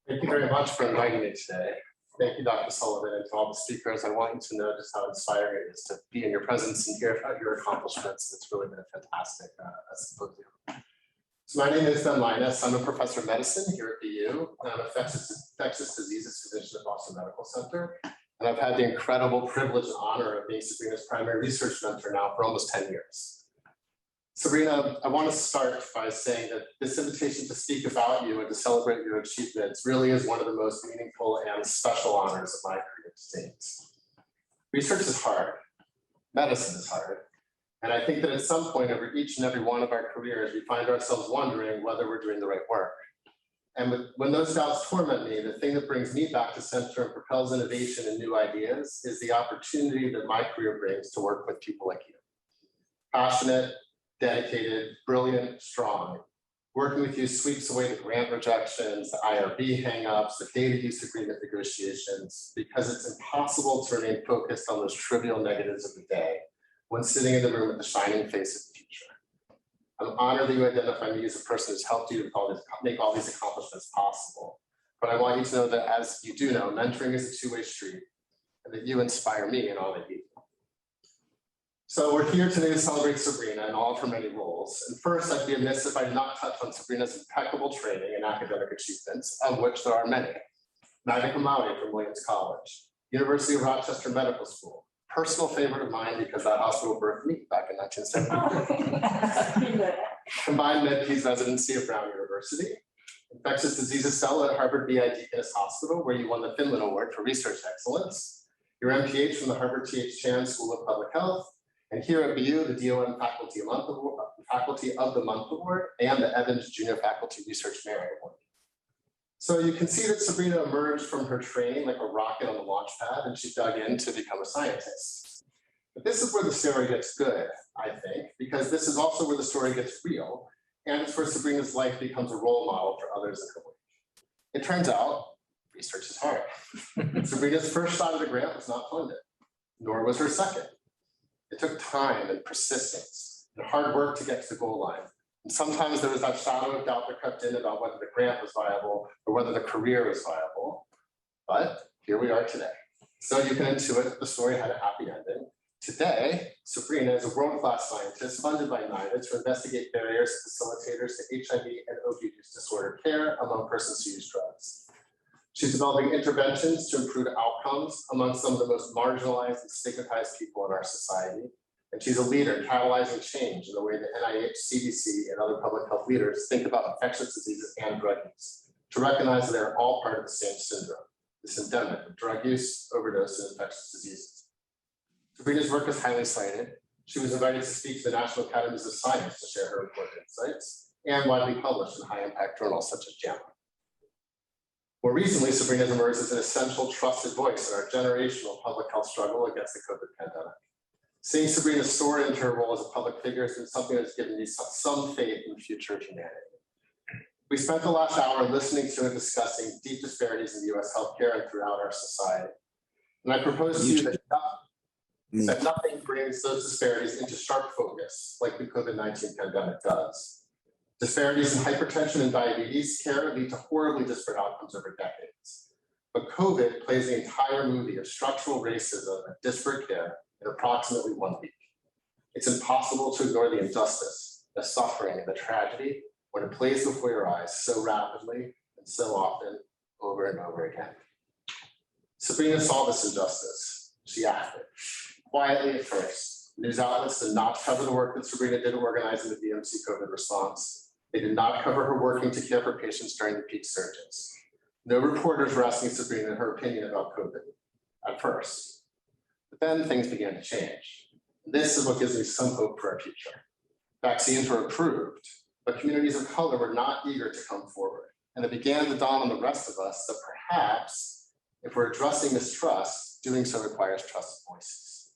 Thank you very much for inviting me today. Thank you, Dr. Sullivan, and to all the speakers. I want you to know just how inspiring it is to be in your presence and hear about your accomplishments. It's really been a fantastic symposium. So my name is Ben Linas. I'm a professor of medicine here at BU. I'm an infectious diseases physician at Boston Medical Center. And I've had the incredible privilege and honor of being Sabrina's primary research mentor now for almost 10 years. Sabrina, I want to start by saying that this invitation to speak about you and to celebrate your achievements really is one of the most meaningful and special honors of my career to date. Research is hard, medicine is hard, and I think that at some point over each and every one of our careers, we find ourselves wondering whether we're doing the right work. And when those doubts torment me, the thing that brings me back to center and propels innovation and new ideas is the opportunity that my career brings to work with people like you. Passionate, dedicated, brilliant, strong. Working with you sweeps away the grant rejections, the IRB hangups, the data use agreement negotiations, because it's impossible to remain focused on those trivial negatives of the day when sitting in the room with the shining face of the future. I'm honored that you identify me as a person who's helped you to make all these accomplishments possible. But I want you to know that, as you do know, mentoring is a two-way street, and that you inspire me in all that you do. So we're here today to celebrate Sabrina and all of her many roles. And first, I'd be amiss if I did not touch on Sabrina's impeccable training and academic achievements, of which there are many. Magna cum laude from Williams College, University of Rochester Medical School, personal favorite of mine because that hospital birthed me back in 1970. Combined Med-Peds residency at Brown University, infectious diseases fellow at Harvard VI Deaconess Hospital, where you won the Finland Award for Research Excellence, your MPH from the Harvard T.H. Chan School of Public Health, and here at BU, the DOM Faculty of the Month Award, and the Evans Junior Faculty Research Merit Award. So you can see that Sabrina emerged from her training like a rocket on the launch pad, and she dug in to become a scientist. But this is where the story gets good, I think, because this is also where the story gets real, and it's where Sabrina's life becomes a role model for others in her wake. It turns out, research is hard. Sabrina's first shot at a grant was not funded, nor was her second. It took time and persistence and hard work to get to the goal line. And sometimes there was that shadow of doubt that crept in about whether the grant was viable or whether the career was viable. But here we are today. So you can intuit that the story had a happy ending. Today, Sabrina is a world-class scientist funded by NIDA to investigate barriers and facilitators to HIV and opioid use disorder care among persons who use drugs. She's developing interventions to improve outcomes among some of the most marginalized and stigmatized people in our society. And she's a leader catalyzing change in the way that NIH, CDC, and other public health leaders think about infectious diseases and drug use, to recognize that they're all part of the same syndrome, this endemic of drug use, overdose, and infectious diseases. Sabrina's work is highly cited. She was invited to speak to the National Academies of Science to share her important insights, and widely published in high-impact journals such as JAMA. More recently, Sabrina has emerged as an essential, trusted voice in our generational public health struggle against the COVID pandemic. Seeing Sabrina soar into her role as a public figure has been something that's given me some faith in the future of humanity. We spent the last hour listening to and discussing deep disparities in US healthcare and throughout our society. And I propose to you that nothing brings those disparities into sharp focus like the COVID-19 pandemic does. Disparities in hypertension and diabetes care lead to horribly disparate outcomes over decades. But COVID plays the entire movie of structural racism and disparate care in approximately 1 week. It's impossible to ignore the injustice, the suffering, and the tragedy when it plays before your eyes so rapidly and so often over and over again. Sabrina saw this injustice. She acted. Quietly at first. News outlets did not cover the work that Sabrina did organizing the BUMC COVID response. They did not cover her working to care for patients during the peak surges. No reporters were asking Sabrina her opinion about COVID at first. But then things began to change. This is what gives me some hope for our future. Vaccines were approved, but communities of color were not eager to come forward. And it began to dawn on the rest of us that perhaps if we're addressing mistrust, doing so requires trusted voices.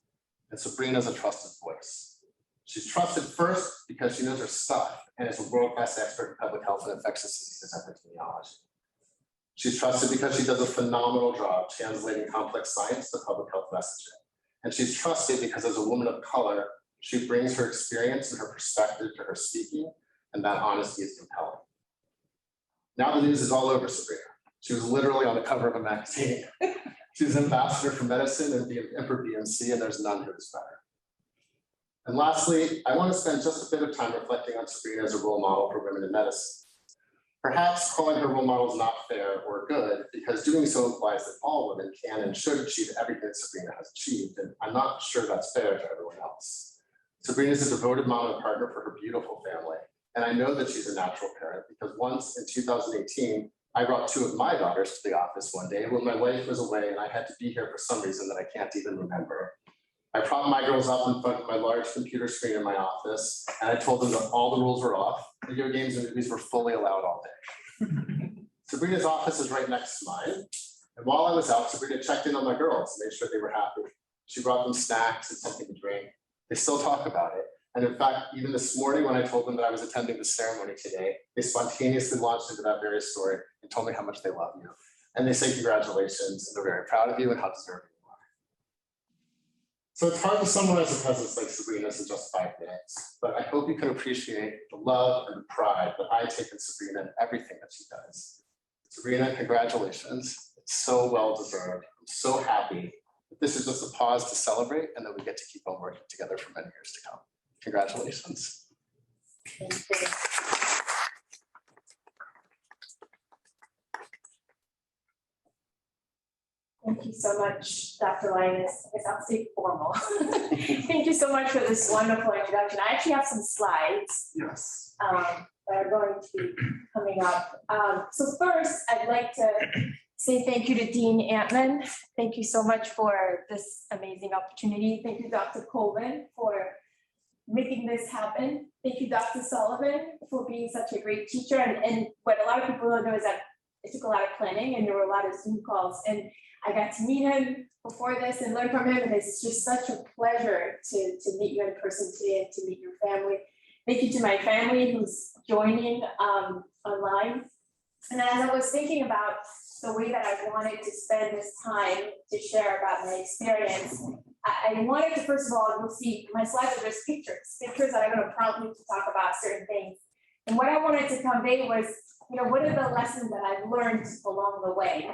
And Sabrina's a trusted voice. She's trusted first because she knows her stuff and is a world-class expert in public health and infectious diseases epidemiology. She's trusted because she does a phenomenal job translating complex science to public health messaging. And she's trusted because as a woman of color, she brings her experience and her perspective to her speaking, and that honesty is compelling. Now the news is all over Sabrina. She was literally on the cover of a magazine. She's ambassador for medicine and for BUMC, and there's none who is better. And lastly, I want to spend just a bit of time reflecting on Sabrina as a role model for women in medicine. Perhaps calling her role model is not fair or good, because doing so implies that all women can and should achieve everything that Sabrina has achieved, and I'm not sure that's fair to everyone else. Sabrina is a devoted mom and partner for her beautiful family, and I know that she's a natural parent because once in 2018, I brought 2 of my daughters to the office one day when my wife was away and I had to be here for some reason that I can't even remember. I propped my girls up in front of my large computer screen in my office, and I told them that all the rules were off. Video games and movies were fully allowed all day. Sabrina's office is right next to mine. And while I was out, Sabrina checked in on my girls, made sure they were happy. She brought them snacks and something to drink. They still talk about it. And in fact, even this morning when I told them that I was attending the ceremony today, they spontaneously launched into that very story and told me how much they love you. And they say congratulations, and they're very proud of you and how deserving you are. So it's hard to summarize a presence like Sabrina's in just 5 minutes, but I hope you can appreciate the love and the pride that I take in Sabrina and everything that she does. Sabrina, congratulations. It's so well deserved. I'm so happy This is just a pause to celebrate, and then we get to keep on working together for many years to come. Congratulations. Thank you. Thank you so much, Dr. Linas. I guess I'll stay formal. Thank you so much for this wonderful introduction. I actually have some slides Yes. that are going to be coming up. So first, I'd like to say thank you to Dean Antman. Thank you so much for this amazing opportunity. Thank you, Dr. Coleman, for making this happen. Thank you, Dr. Sullivan, for being such a great teacher. And what a lot of people don't know is that it took a lot of planning and there were a lot of Zoom calls. And I got to meet him before this and learn from him. And it's just such a pleasure to meet you in person today and to meet your family. Thank you to my family who's joining online. And as I was thinking about the way that I wanted to spend this time to share about my experience, I wanted to, first of all, you'll see my slides are just pictures that are going to prompt me to talk about certain things. And what I wanted to convey was, what are the lessons that I've learned along the way?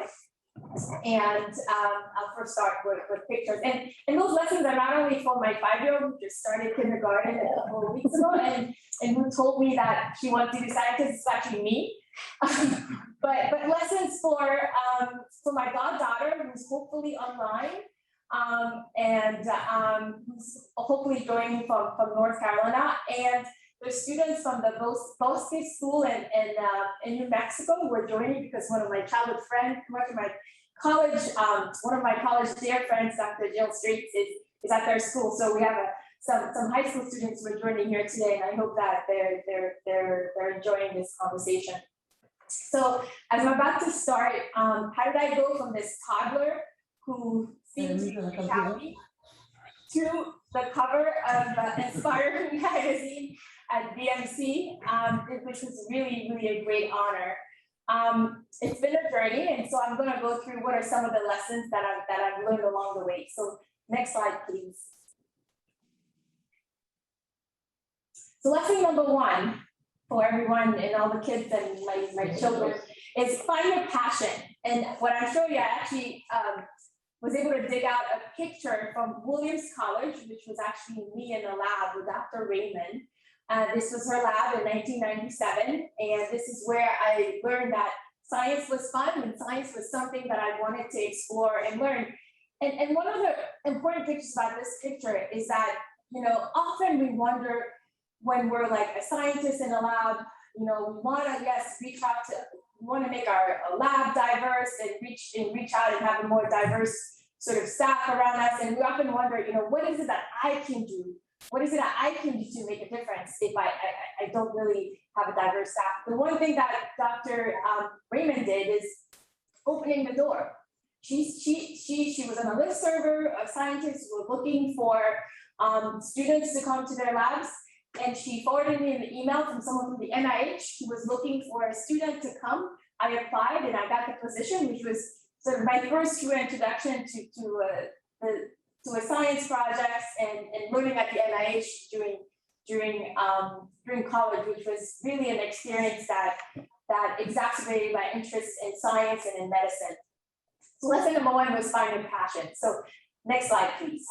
And I'll first start with pictures. And those lessons are not only for my 5-year-old who just started kindergarten a couple of weeks ago and who told me that she wants to be a scientist, it's actually me. but lessons for my goddaughter who's hopefully online and who's hopefully joining from North Carolina, and the students from the BUSM school in New Mexico who are joining because one of my childhood friends, one of my college dear friends, Dr. Jill Straits, is at their school. So we have some high school students who are joining here today, and I hope that they're enjoying this conversation. So as I'm about to start, how did I go from this toddler who seemed to be happy to the cover of Inspiring magazine at BUMC, which was really, really a great honor. It's been a journey, and so I'm going to go through what are some of the lessons that I've learned along the way. So next slide, please. So lesson number 1 for everyone and all the kids and my children is find your passion. And what I'm showing you, I actually was able to dig out a picture from Williams College, which was actually me in the lab with Dr. Raymond. This was her lab in 1997, and this is where I learned that science was fun and science was something that I wanted to explore and learn. And one of the important pictures about this picture is that, often we wonder when we're like a scientist in a lab, we want to, yes, we want to make our lab diverse and reach out and have a more diverse sort of staff around us. And we often wonder, what is it that I can do? What is it that I can do to make a difference if I don't really have a diverse staff? The one thing that Dr. Raymond did is opening the door. She was on a list server of scientists who were looking for students to come to their labs. And she forwarded me an email from someone from the NIH who was looking for a student to come. I applied and I got the position, which was sort of my first true introduction to a science project and learning at the NIH during college, which was really an experience that exacerbated my interest in science and in medicine. So lesson number 1 was find your passion. So next slide, please.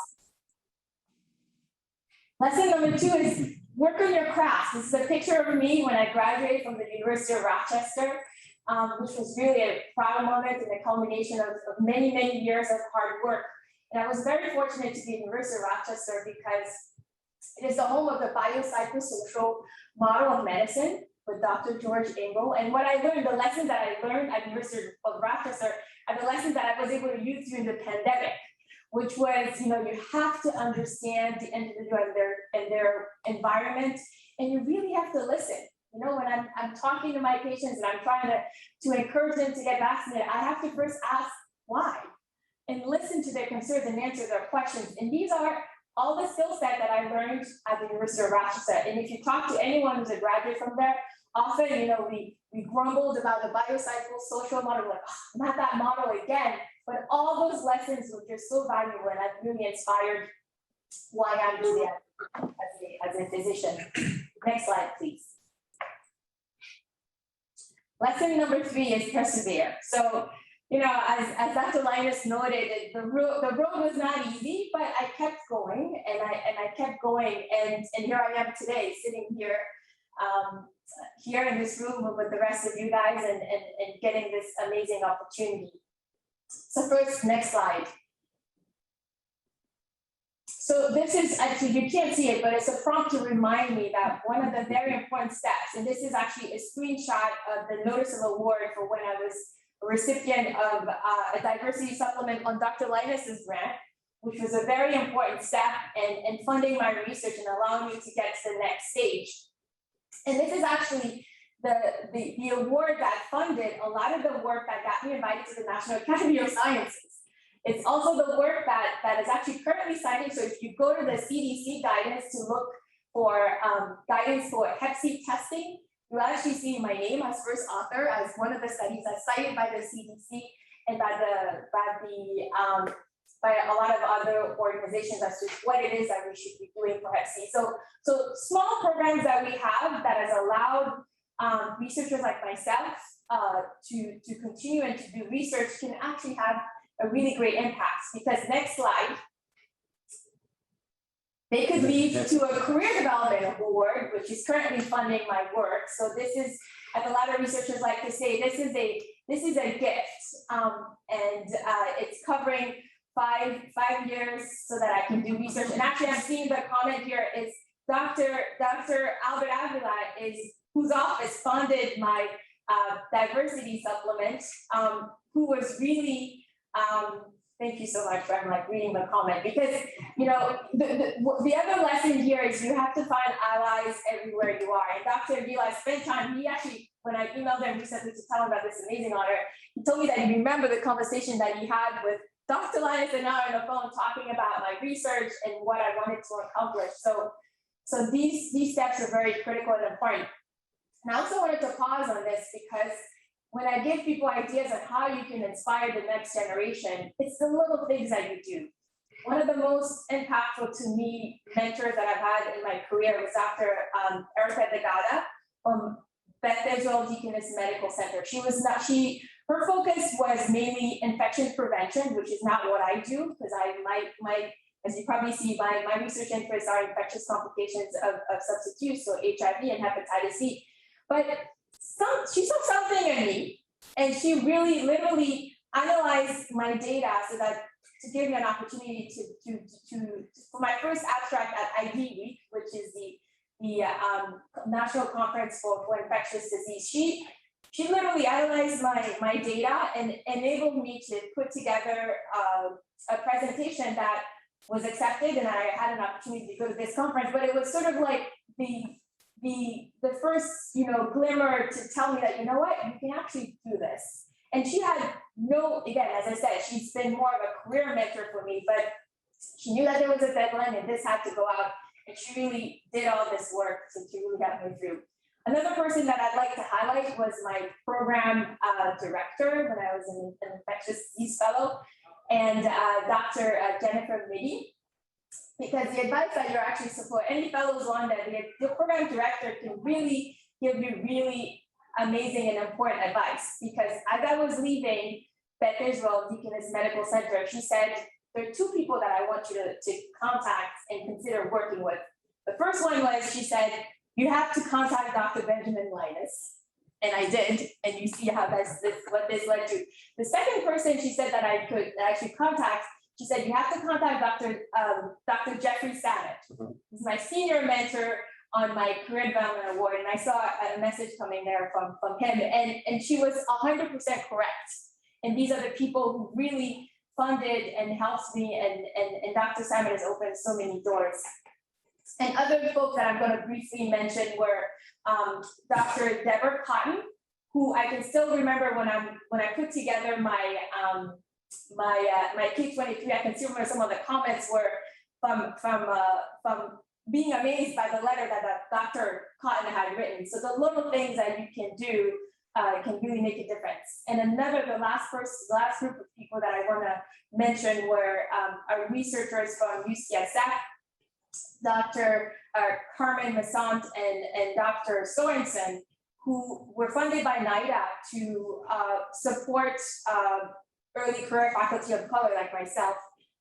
Lesson number 2 is work on your craft. This is a picture of me when I graduated from the University of Rochester, which was really a proud moment and a culmination of many, many years of hard work. And I was very fortunate to be at the University of Rochester because it is the home of the biopsychosocial model of medicine with Dr. George Engel. And what I learned, the lessons that I learned at the University of Rochester are the lessons that I was able to use during the pandemic, which was, you have to understand the individual and their environment, and you really have to listen. When I'm talking to my patients and I'm trying to encourage them to get vaccinated, I have to first ask why and listen to their concerns and answer their questions. And these are all the skill set that I learned at the University of Rochester. And if you talk to anyone who's a graduate from there, often, we grumbled about the biopsychosocial model, like, not that model again. But all those lessons were just so valuable, and I've really inspired why I'm doing that as a physician. Next slide, please. Lesson number 3 is persevere. So you know, as Dr. Linas noted, the road was not easy, but I kept going and I kept going. And here I am today, sitting here, here in this room with the rest of you guys and getting this amazing opportunity. So first, next slide. So this is actually, you can't see it, but it's a prompt to remind me that one of the very important steps, and this is actually a screenshot of the notice of award for when I was a recipient of a diversity supplement on Dr. Linas's grant, which was a very important step in funding my research and allowing me to get to the next stage. And this is actually the award that funded a lot of the work that got me invited to the National Academy of Sciences. It's also the work that is actually currently citing. So if you go to the CDC guidance to look for guidance for Hep C testing, you actually see my name as first author as one of the studies that's cited by the CDC and by a lot of other organizations as to what it is that we should be doing for Hep C. So small programs that we have that has allowed researchers like myself to continue and to do research can actually have a really great impact, because next slide, they could lead to a career development award, which is currently funding my work. So this is, as a lot of researchers like to say, this is a gift, and it's covering five years so that I can do research. And actually, I'm seeing the comment here is Dr. Albert Avila whose office funded my diversity supplement, who was really thank you so much for reading the comment, because you know the other lesson here is you have to find allies everywhere you are. And Dr. Avila spent time. He actually, when I emailed him recently to tell him about this amazing honor, he told me that he remembered the conversation that he had with Dr. Linas and I on the phone talking about my research and what I wanted to accomplish. So these steps are very critical and important. And I also wanted to pause on this because when I give people ideas on how you can inspire the next generation, it's the little things that you do. One of the most impactful to me mentors that I've had in my career was Dr. Erica Degada from Beth Israel Deaconess Medical Center. Her focus was mainly infection prevention, which is not what I do, because as you probably see, my research interests are infectious complications of substance use, so HIV and hepatitis C. But she saw something in me, and she really literally analyzed my data so that to give me an opportunity to for my first abstract at ID Week, which is the National Conference for Infectious Disease. She literally analyzed my data and enabled me to put together a presentation that was accepted, and I had an opportunity to go to this conference. But it was sort of like the first, glimmer to tell me that, you know what, you can actually do this. And she had again, as I said, she's been more of a career mentor for me, but she knew that there was a deadline and this had to go out, and she really did all this work to really help me through. Another person that I'd like to highlight was my program director when I was an infectious disease fellow, and Dr. Jennifer Mitty. Because the advice that you're actually support, any fellows on that, the program director can really give you really amazing and important advice. Because as I was leaving Beth Israel Deaconess Medical Center, she said, there are two people that I want you to contact and consider working with. The first one was, she said, you have to contact Dr. Benjamin Linas. And I did, and you see how what this led to. The second person she said that I could actually contact, she said, you have to contact Dr. Jeffrey Samet. He's my senior mentor on my career development award. And I saw a message coming there from him. And she was 100% correct. And these are the people who really funded and helped me. And Dr. Samet has opened so many doors. And other folks that I'm going to briefly mention were Dr. Deborah Cotton, who I can still remember when I put together my K23, I can still remember some of the comments were from being amazed by the letter that Dr. Cotton had written. So the little things that you can do can really make a difference. And the last group of people that I want to mention were our researchers from UCSF, Dr. Carmen Massant and Dr. Sorensen, who were funded by NIDA to support early career faculty of color like myself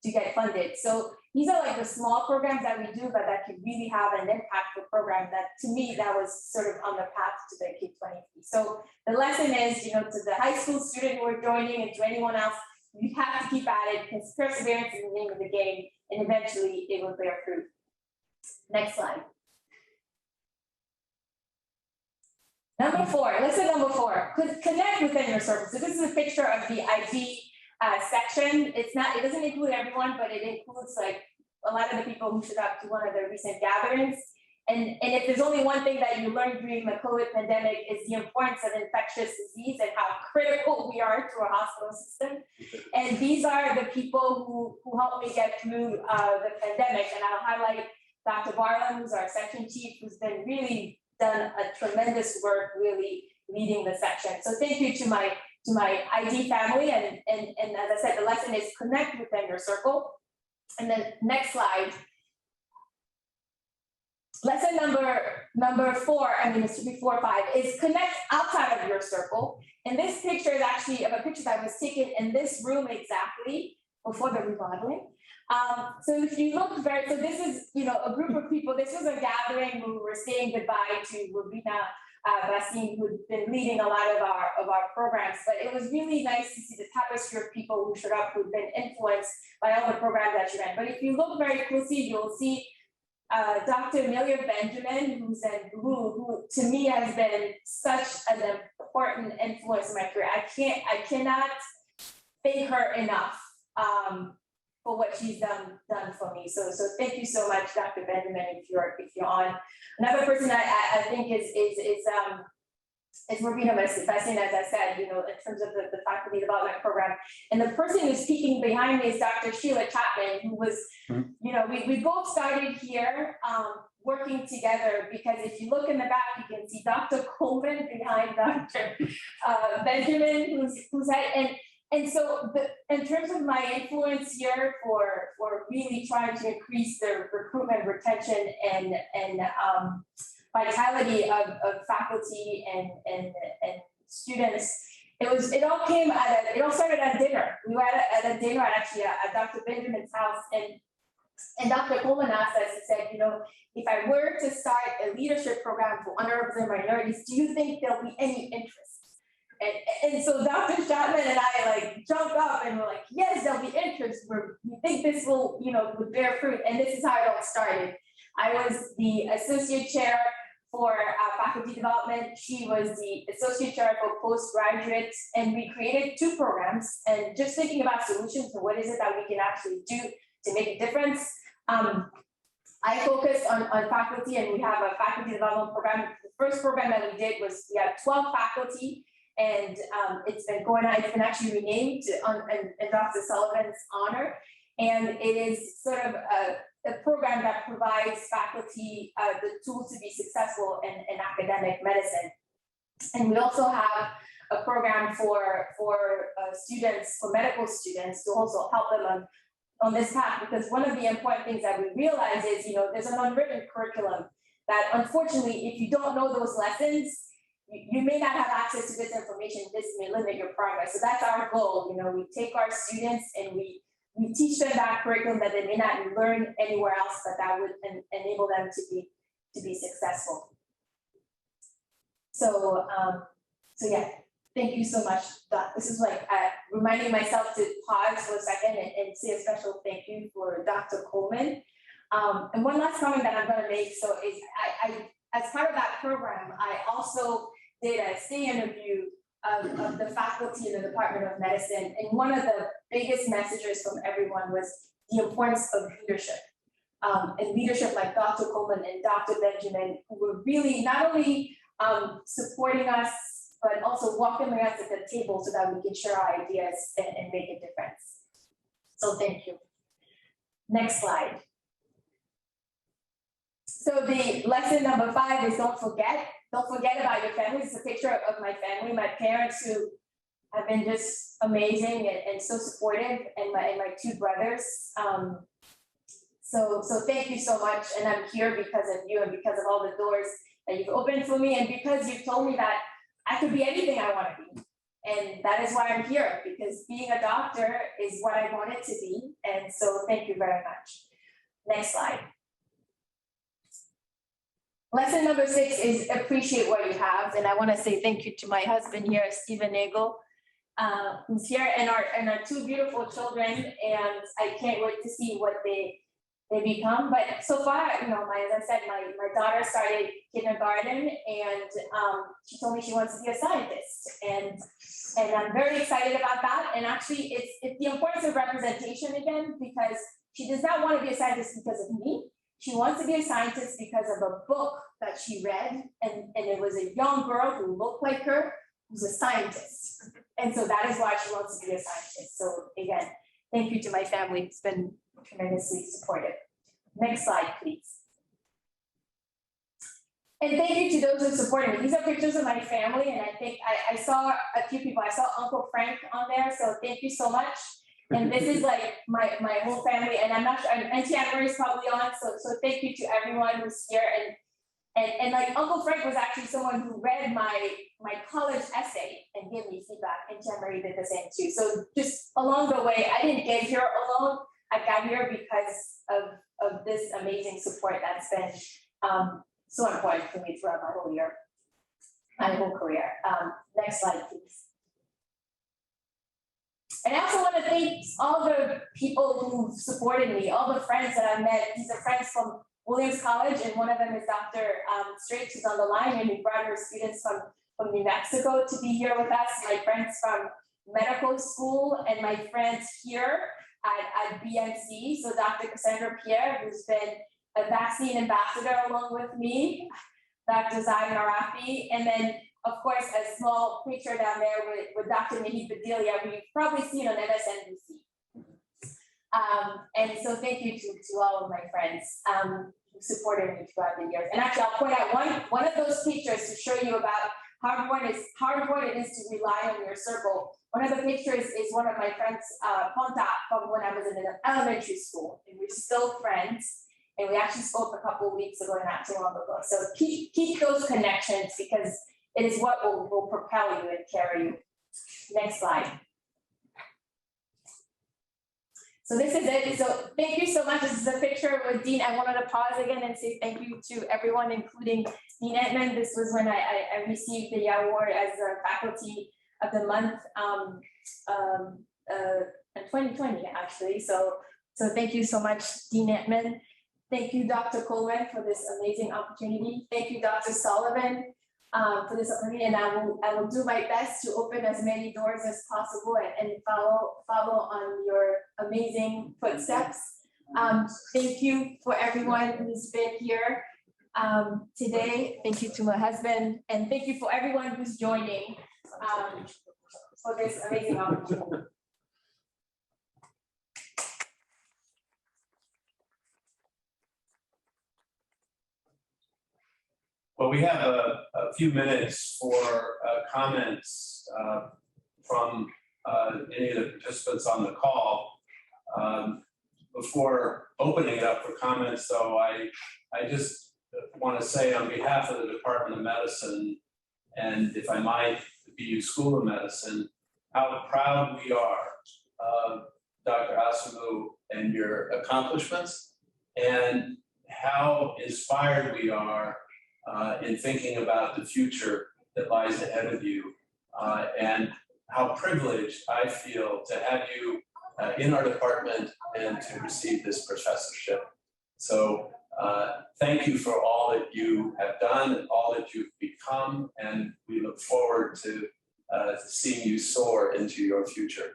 to get funded. So these are like the small programs that we do, but that could really have an impactful program that, to me, that was sort of on the path to the K-20. So the lesson is, you know, to the high school student who are joining and to anyone else, you have to keep at it because perseverance is the name of the game, and eventually it will bear fruit. Next slide. Number 4, lesson number 4, connect within your circle. So this is a picture of the ID section. It doesn't include everyone, but it includes like a lot of the people who showed up to one of the recent gatherings. And if there's only one thing that you learned during the COVID pandemic is the importance of infectious disease and how critical we are to our hospital system. And these are the people who helped me get through the pandemic. And I'll highlight Dr. Barlam, who's our section chief, who's been really done a tremendous work really leading the section. So thank you to my ID family. And as I said, the lesson is connect within your circle. And then next slide. Lesson number 4, I mean, it should be 4 or 5, is connect outside of your circle. And this picture is actually of a picture that was taken in this room exactly before the remodeling. So if you look so this is, you know, a group of people. This was a gathering where we were saying goodbye to Vivian, who'd been leading a lot of our programs. But it was really nice to see the tapestry of people who showed up, who'd been influenced by all the programs that you ran. But if you look very closely, you'll see Dr. Amelia Benjamin, who's in blue, who to me has been such an important influence in my career. I cannot thank her enough for what she's done for me. So thank you so much, Dr. Benjamin, if you're on. Another person I think is Marina Messina, as I said, you know, in terms of the faculty development program. And the person who's speaking behind me is Dr. Sheila Chapman, who was, you know, we both started here working together, because if you look in the back, you can see Dr. Coleman behind Dr. Benjamin, who's at, and so in terms of my influence here for really trying to increase the recruitment, retention, and vitality of faculty and students, it all started at dinner. We were at a dinner actually at Dr. Benjamin's house, and Dr. Coleman asked us, he said, you know, if I were to start a leadership program for underrepresented minorities, do you think there'll be any interest? And so Dr. Chapman and I like jumped up and we're like, yes, there'll be interest. We think this will, you know, would bear fruit. And this is how it all started. I was the associate chair for faculty development. She was the associate chair for postgraduate, and we created 2 programs. And just thinking about solutions for what is it that we can actually do to make a difference. I focused on faculty, and we have a faculty development program. The first program that we did was we had 12 faculty. And it's been going on, it's been actually renamed in Dr. Sullivan's honor. And it is sort of a program that provides faculty the tools to be successful in academic medicine. And we also have a program for students, for medical students, to also help them on this path. Because one of the important things that we realize is, you know, there's an unwritten curriculum that unfortunately, if you don't know those lessons, you may not have access to this information. This may limit your progress. So that's our goal. You know, we take our students and we teach them that curriculum that they may not learn anywhere else, but that would enable them to be successful. So yeah, thank you so much, Doc. This is like reminding myself to pause for a second and say a special thank you for Dr. Coleman. And one last comment that I'm going to make. So is I as part of that program, I also did a stay interview of the faculty in the Department of Medicine. And one of the biggest messages from everyone was the importance of leadership. And leadership like Dr. Coleman and Dr. Benjamin, who were really not only supporting us, but also welcoming us at the table so that we can share our ideas and make a difference. So thank you. Next slide. So the lesson number 5 is don't forget about your family. It's a picture of my family, my parents, who have been just amazing and so supportive, and my 2 brothers. So thank you so much. And I'm here because of you and because of all the doors that you've opened for me, and because you've told me that I could be anything I want to be. And that is why I'm here, because being a doctor is what I wanted to be. And so thank you very much. Next slide. Lesson number 6 is appreciate what you have. And I want to say thank you to my husband here, Stephen Nagel, who's here, and our 2 beautiful children. And I can't wait to see what they become. But so far, you know, as I said, my daughter started kindergarten, and she told me she wants to be a scientist. And I'm very excited about that. And actually, it's the importance of representation again, because she does not want to be a scientist because of me. She wants to be a scientist because of a book that she read, and it was a young girl who looked like her, who's a scientist. And so that is why she wants to be a scientist. So again, thank you to my family. It's been tremendously supportive. Next slide, please. And thank you to those who supported me. These are pictures of my family, and I think I saw a few people. I saw Uncle Frank on there, so thank you so much. And this is like my whole family, and I'm not sure, Auntie Anne is probably on, so thank you to everyone who's here. And like Uncle Frank was actually someone who read my college essay and gave me feedback, and Anne did the same too. So just along the way, I didn't get here alone. I got here because of this amazing support that's been so important for me throughout my whole career. Next slide, please. And I also want to thank all the people who supported me, all the friends that I've met. These are friends from Williams College, and one of them is Dr. Straight, who's on the line, and he brought her students from New Mexico to be here with us. My friends from medical school, and my friends here at BUMC. So Dr. Cassandra Pierre, who's been a vaccine ambassador along with me, Dr. Zaid Arafi, and then of course, a small picture down there with Dr. Nahid Bedelia, who you've probably seen on MSNBC. And so thank you to all of my friends who supported me throughout the years. And actually, I'll point out one of those pictures to show you about how important it is to rely on your circle. One of the pictures is one of my friends, Ponta, from when I was in elementary school, and we're still friends. And we actually spoke a couple of weeks ago, not too long ago. So keep those connections, because it is what will propel you and carry you. Next slide. So this is it. So thank you so much. This is a picture with Dean. I wanted to pause again and say thank you to everyone, including Dean Antman. This was when I received the award as a Faculty of the Month in 2020, actually. So thank you so much, Dean Antman. Thank you, Dr. Coleman, for this amazing opportunity. Thank you, Dr. Sullivan, for this opportunity, and I will do my best to open as many doors as possible and follow on your amazing footsteps. Thank you for everyone who's been here today. Thank you to my husband, and thank you for everyone who's joining for this amazing opportunity. Well, we have a few minutes for comments from any of the participants on the call. Before opening it up for comments, though, I just want to say on behalf of the Department of Medicine, and if I might, the BU School of Medicine, how proud we are of Dr. Asumu and your accomplishments, and how inspired we are in thinking about the future that lies ahead of you, and how privileged I feel to have you in our department and to receive this professorship. So thank you for all that you have done and all that you've become, and we look forward to seeing you soar into your future.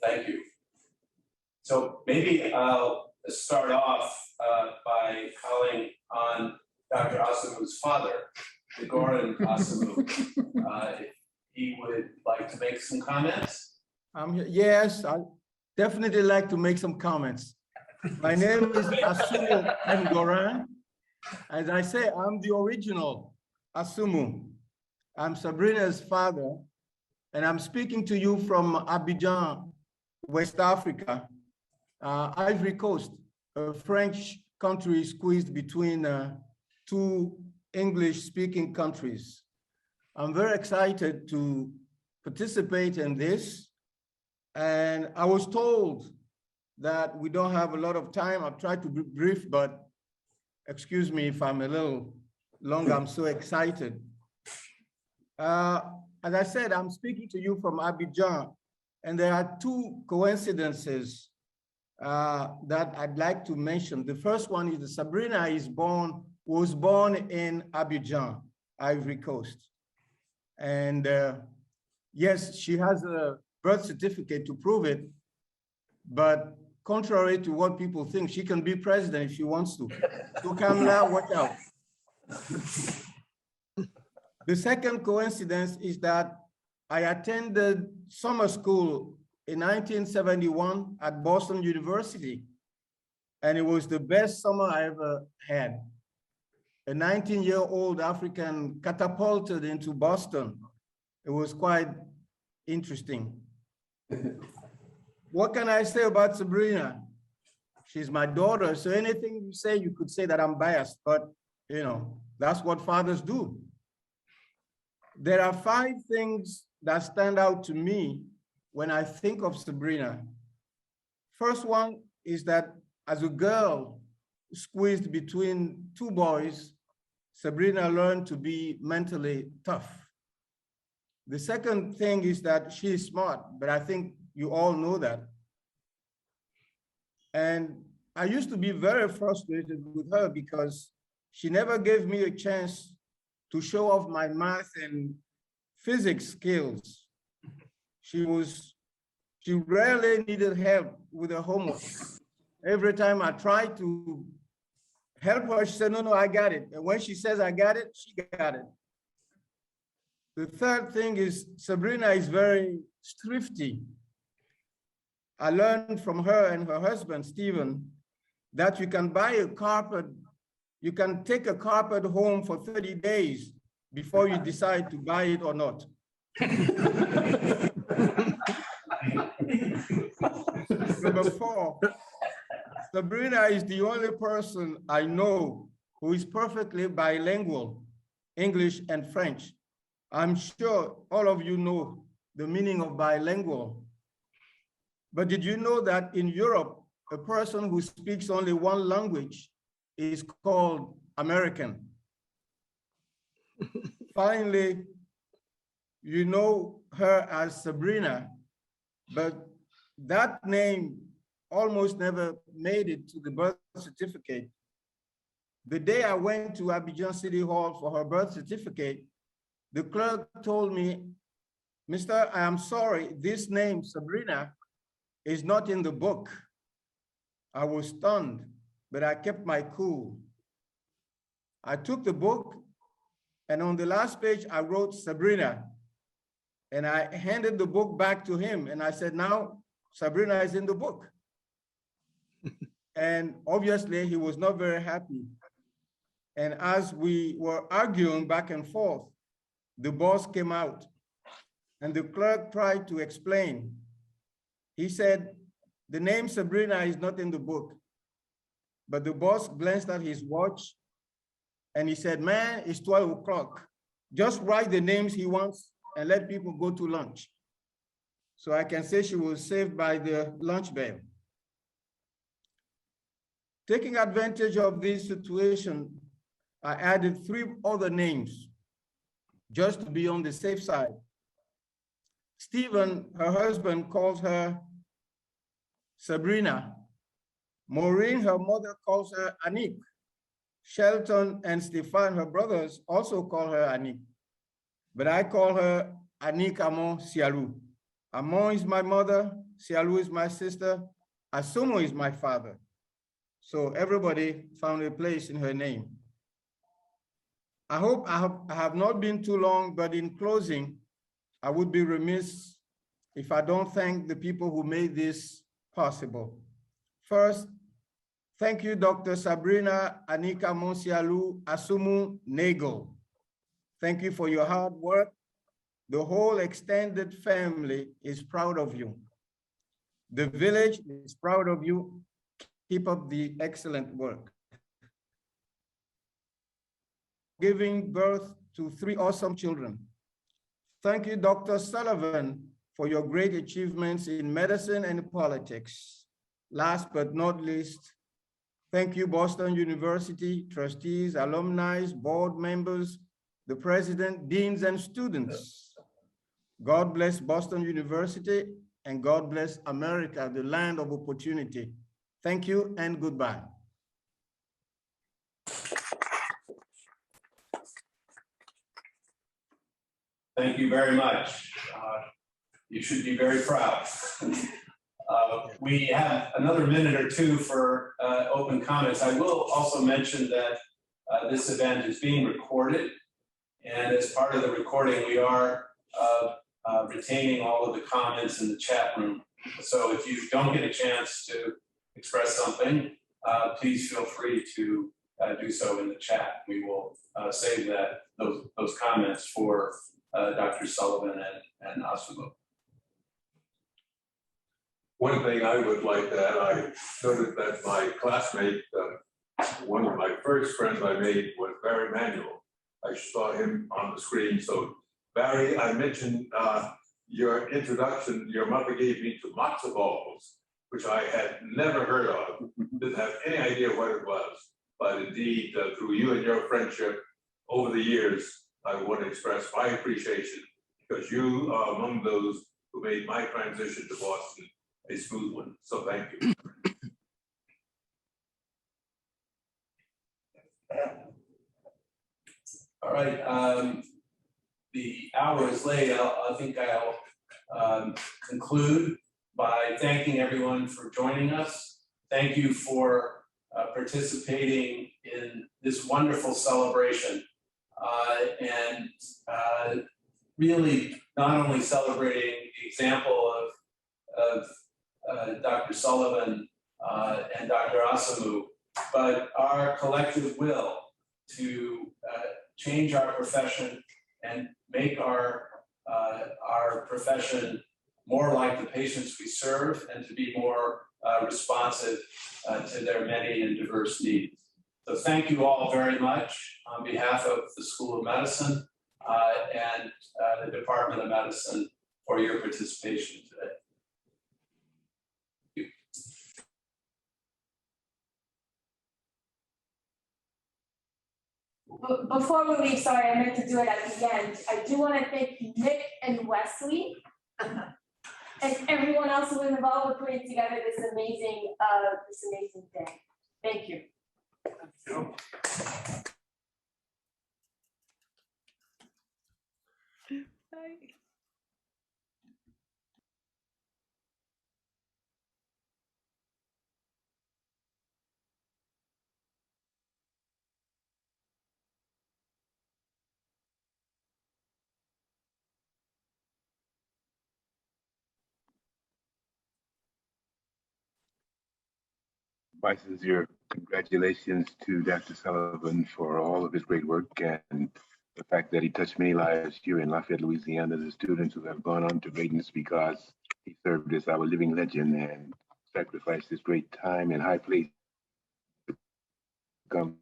Thank you. So maybe I'll start off by calling on Dr. Asumu's father, Goran Asumu, if he would like to make some comments. Yes, I definitely like to make some comments. My name is Asumu M. Goran. As I say, I'm the original Asumu. I'm Sabrina's father, and I'm speaking to you from Abidjan, West Africa, Ivory Coast, a French country squeezed between two English-speaking countries. I'm very excited to participate in this. And I was told that we don't have a lot of time. I've tried to be brief, but excuse me if I'm a little long. I'm so excited. As I said, I'm speaking to you from Abidjan, and there are two coincidences that I'd like to mention. The first one is that Sabrina was born in Abidjan, Ivory Coast. And yes, she has a birth certificate to prove it, but contrary to what people think, she can be president if she wants to. So Kamala, watch out. The second coincidence is that I attended summer school in 1971 at Boston University, and it was the best summer I ever had. A 19-year-old African catapulted into Boston. It was quite interesting. What can I say about Sabrina? She's my daughter, so anything you say, you could say that I'm biased, but you know, that's what fathers do. There are 5 things that stand out to me when I think of Sabrina. First one is that as a girl squeezed between 2 boys, Sabrina learned to be mentally tough. The second thing is that she is smart, but I think you all know that. And I used to be very frustrated with her because she never gave me a chance to show off my math and physics skills. She rarely needed help with her homework. Every time I tried to help her, she said, no, I got it. And when she says I got it, she got it. The third thing is Sabrina is very thrifty. I learned from her and her husband, Stephen, that you can buy a carpet, you can take a carpet home for 30 days before you decide to buy it or not. Number 4, Sabrina is the only person I know who is perfectly bilingual, English and French. I'm sure all of you know the meaning of bilingual. But did you know that in Europe, a person who speaks only one language is called American? Finally, you know her as Sabrina, but that name almost never made it to the birth certificate. The day I went to Abidjan City Hall for her birth certificate, the clerk told me, "Mister, I am sorry, this name, Sabrina, is not in the book." I was stunned, but I kept my cool. I took the book, and on the last page, I wrote Sabrina, and I handed the book back to him, and I said, now Sabrina is in the book. And obviously, he was not very happy. And as we were arguing back and forth, the boss came out, and the clerk tried to explain. He said, the name Sabrina is not in the book. But the boss glanced at his watch, and he said, man, it's 12 o'clock. Just write the names he wants and let people go to lunch. So I can say she was saved by the lunch bell. Taking advantage of this situation, I added 3 other names just to be on the safe side. Stephen, her husband, calls her Sabrina. Maureen, her mother, calls her Anik. Shelton and Stefan, her brothers, also call her Anik. But I call her Anik Amon Sialou. Amon is my mother, Sialou is my sister, Asumo is my father. So everybody found a place in her name. I hope I have not been too long, but in closing, I would be remiss if I don't thank the people who made this possible. First, thank you, Dr. Sabrina Anika Monsialou Asumu Nagel. Thank you for your hard work. The whole extended family is proud of you. The village is proud of you. Keep up the excellent work. giving birth to 3 awesome children. Thank you, Dr. Sullivan, for your great achievements in medicine and politics. Last but not least, thank you, Boston University trustees, alumni, board members, the president, deans, and students. God bless Boston University and God bless America, the land of opportunity. Thank you and goodbye. Thank you very much. You should be very proud. We have another minute or two for open comments. I will also mention that this event is being recorded. And as part of the recording, we are retaining all of the comments in the chat room. So if you don't get a chance to express something, please feel free to do so in the chat. We will save those comments for Dr. Sullivan and Asumo. One thing I would like to add, I noted that my classmate, one of my first friends I made was Barry Manuel. I saw him on the screen. So Barry, I mentioned your introduction, your mother gave me to matzo balls, which I had never heard of, didn't have any idea what it was. But indeed, through you and your friendship over the years, I want to express my appreciation because you are among those who made my transition to Boston a smooth one. So thank you. All right, the hour is late. I think I'll conclude by thanking everyone for joining us. Thank you for participating in this wonderful celebration and really not only celebrating the example of Dr. Sullivan and Dr. Asamu, but our collective will to change our profession and make our profession more like the patients we serve and to be more responsive to their many and diverse needs. So thank you all very much on behalf of the School of Medicine and the Department of Medicine for your participation today. Before we leave, sorry, I meant to do it at the end. I do want to thank Nick and Wesley and everyone else who was involved with putting together this amazing day. Thank you. Bye. My sincere congratulations to Dr. Sullivan for all of his great work and the fact that he touched many lives here in Lafayette, Louisiana, the students who have gone on to greatness because he served as our living legend and sacrificed his great time and high place to come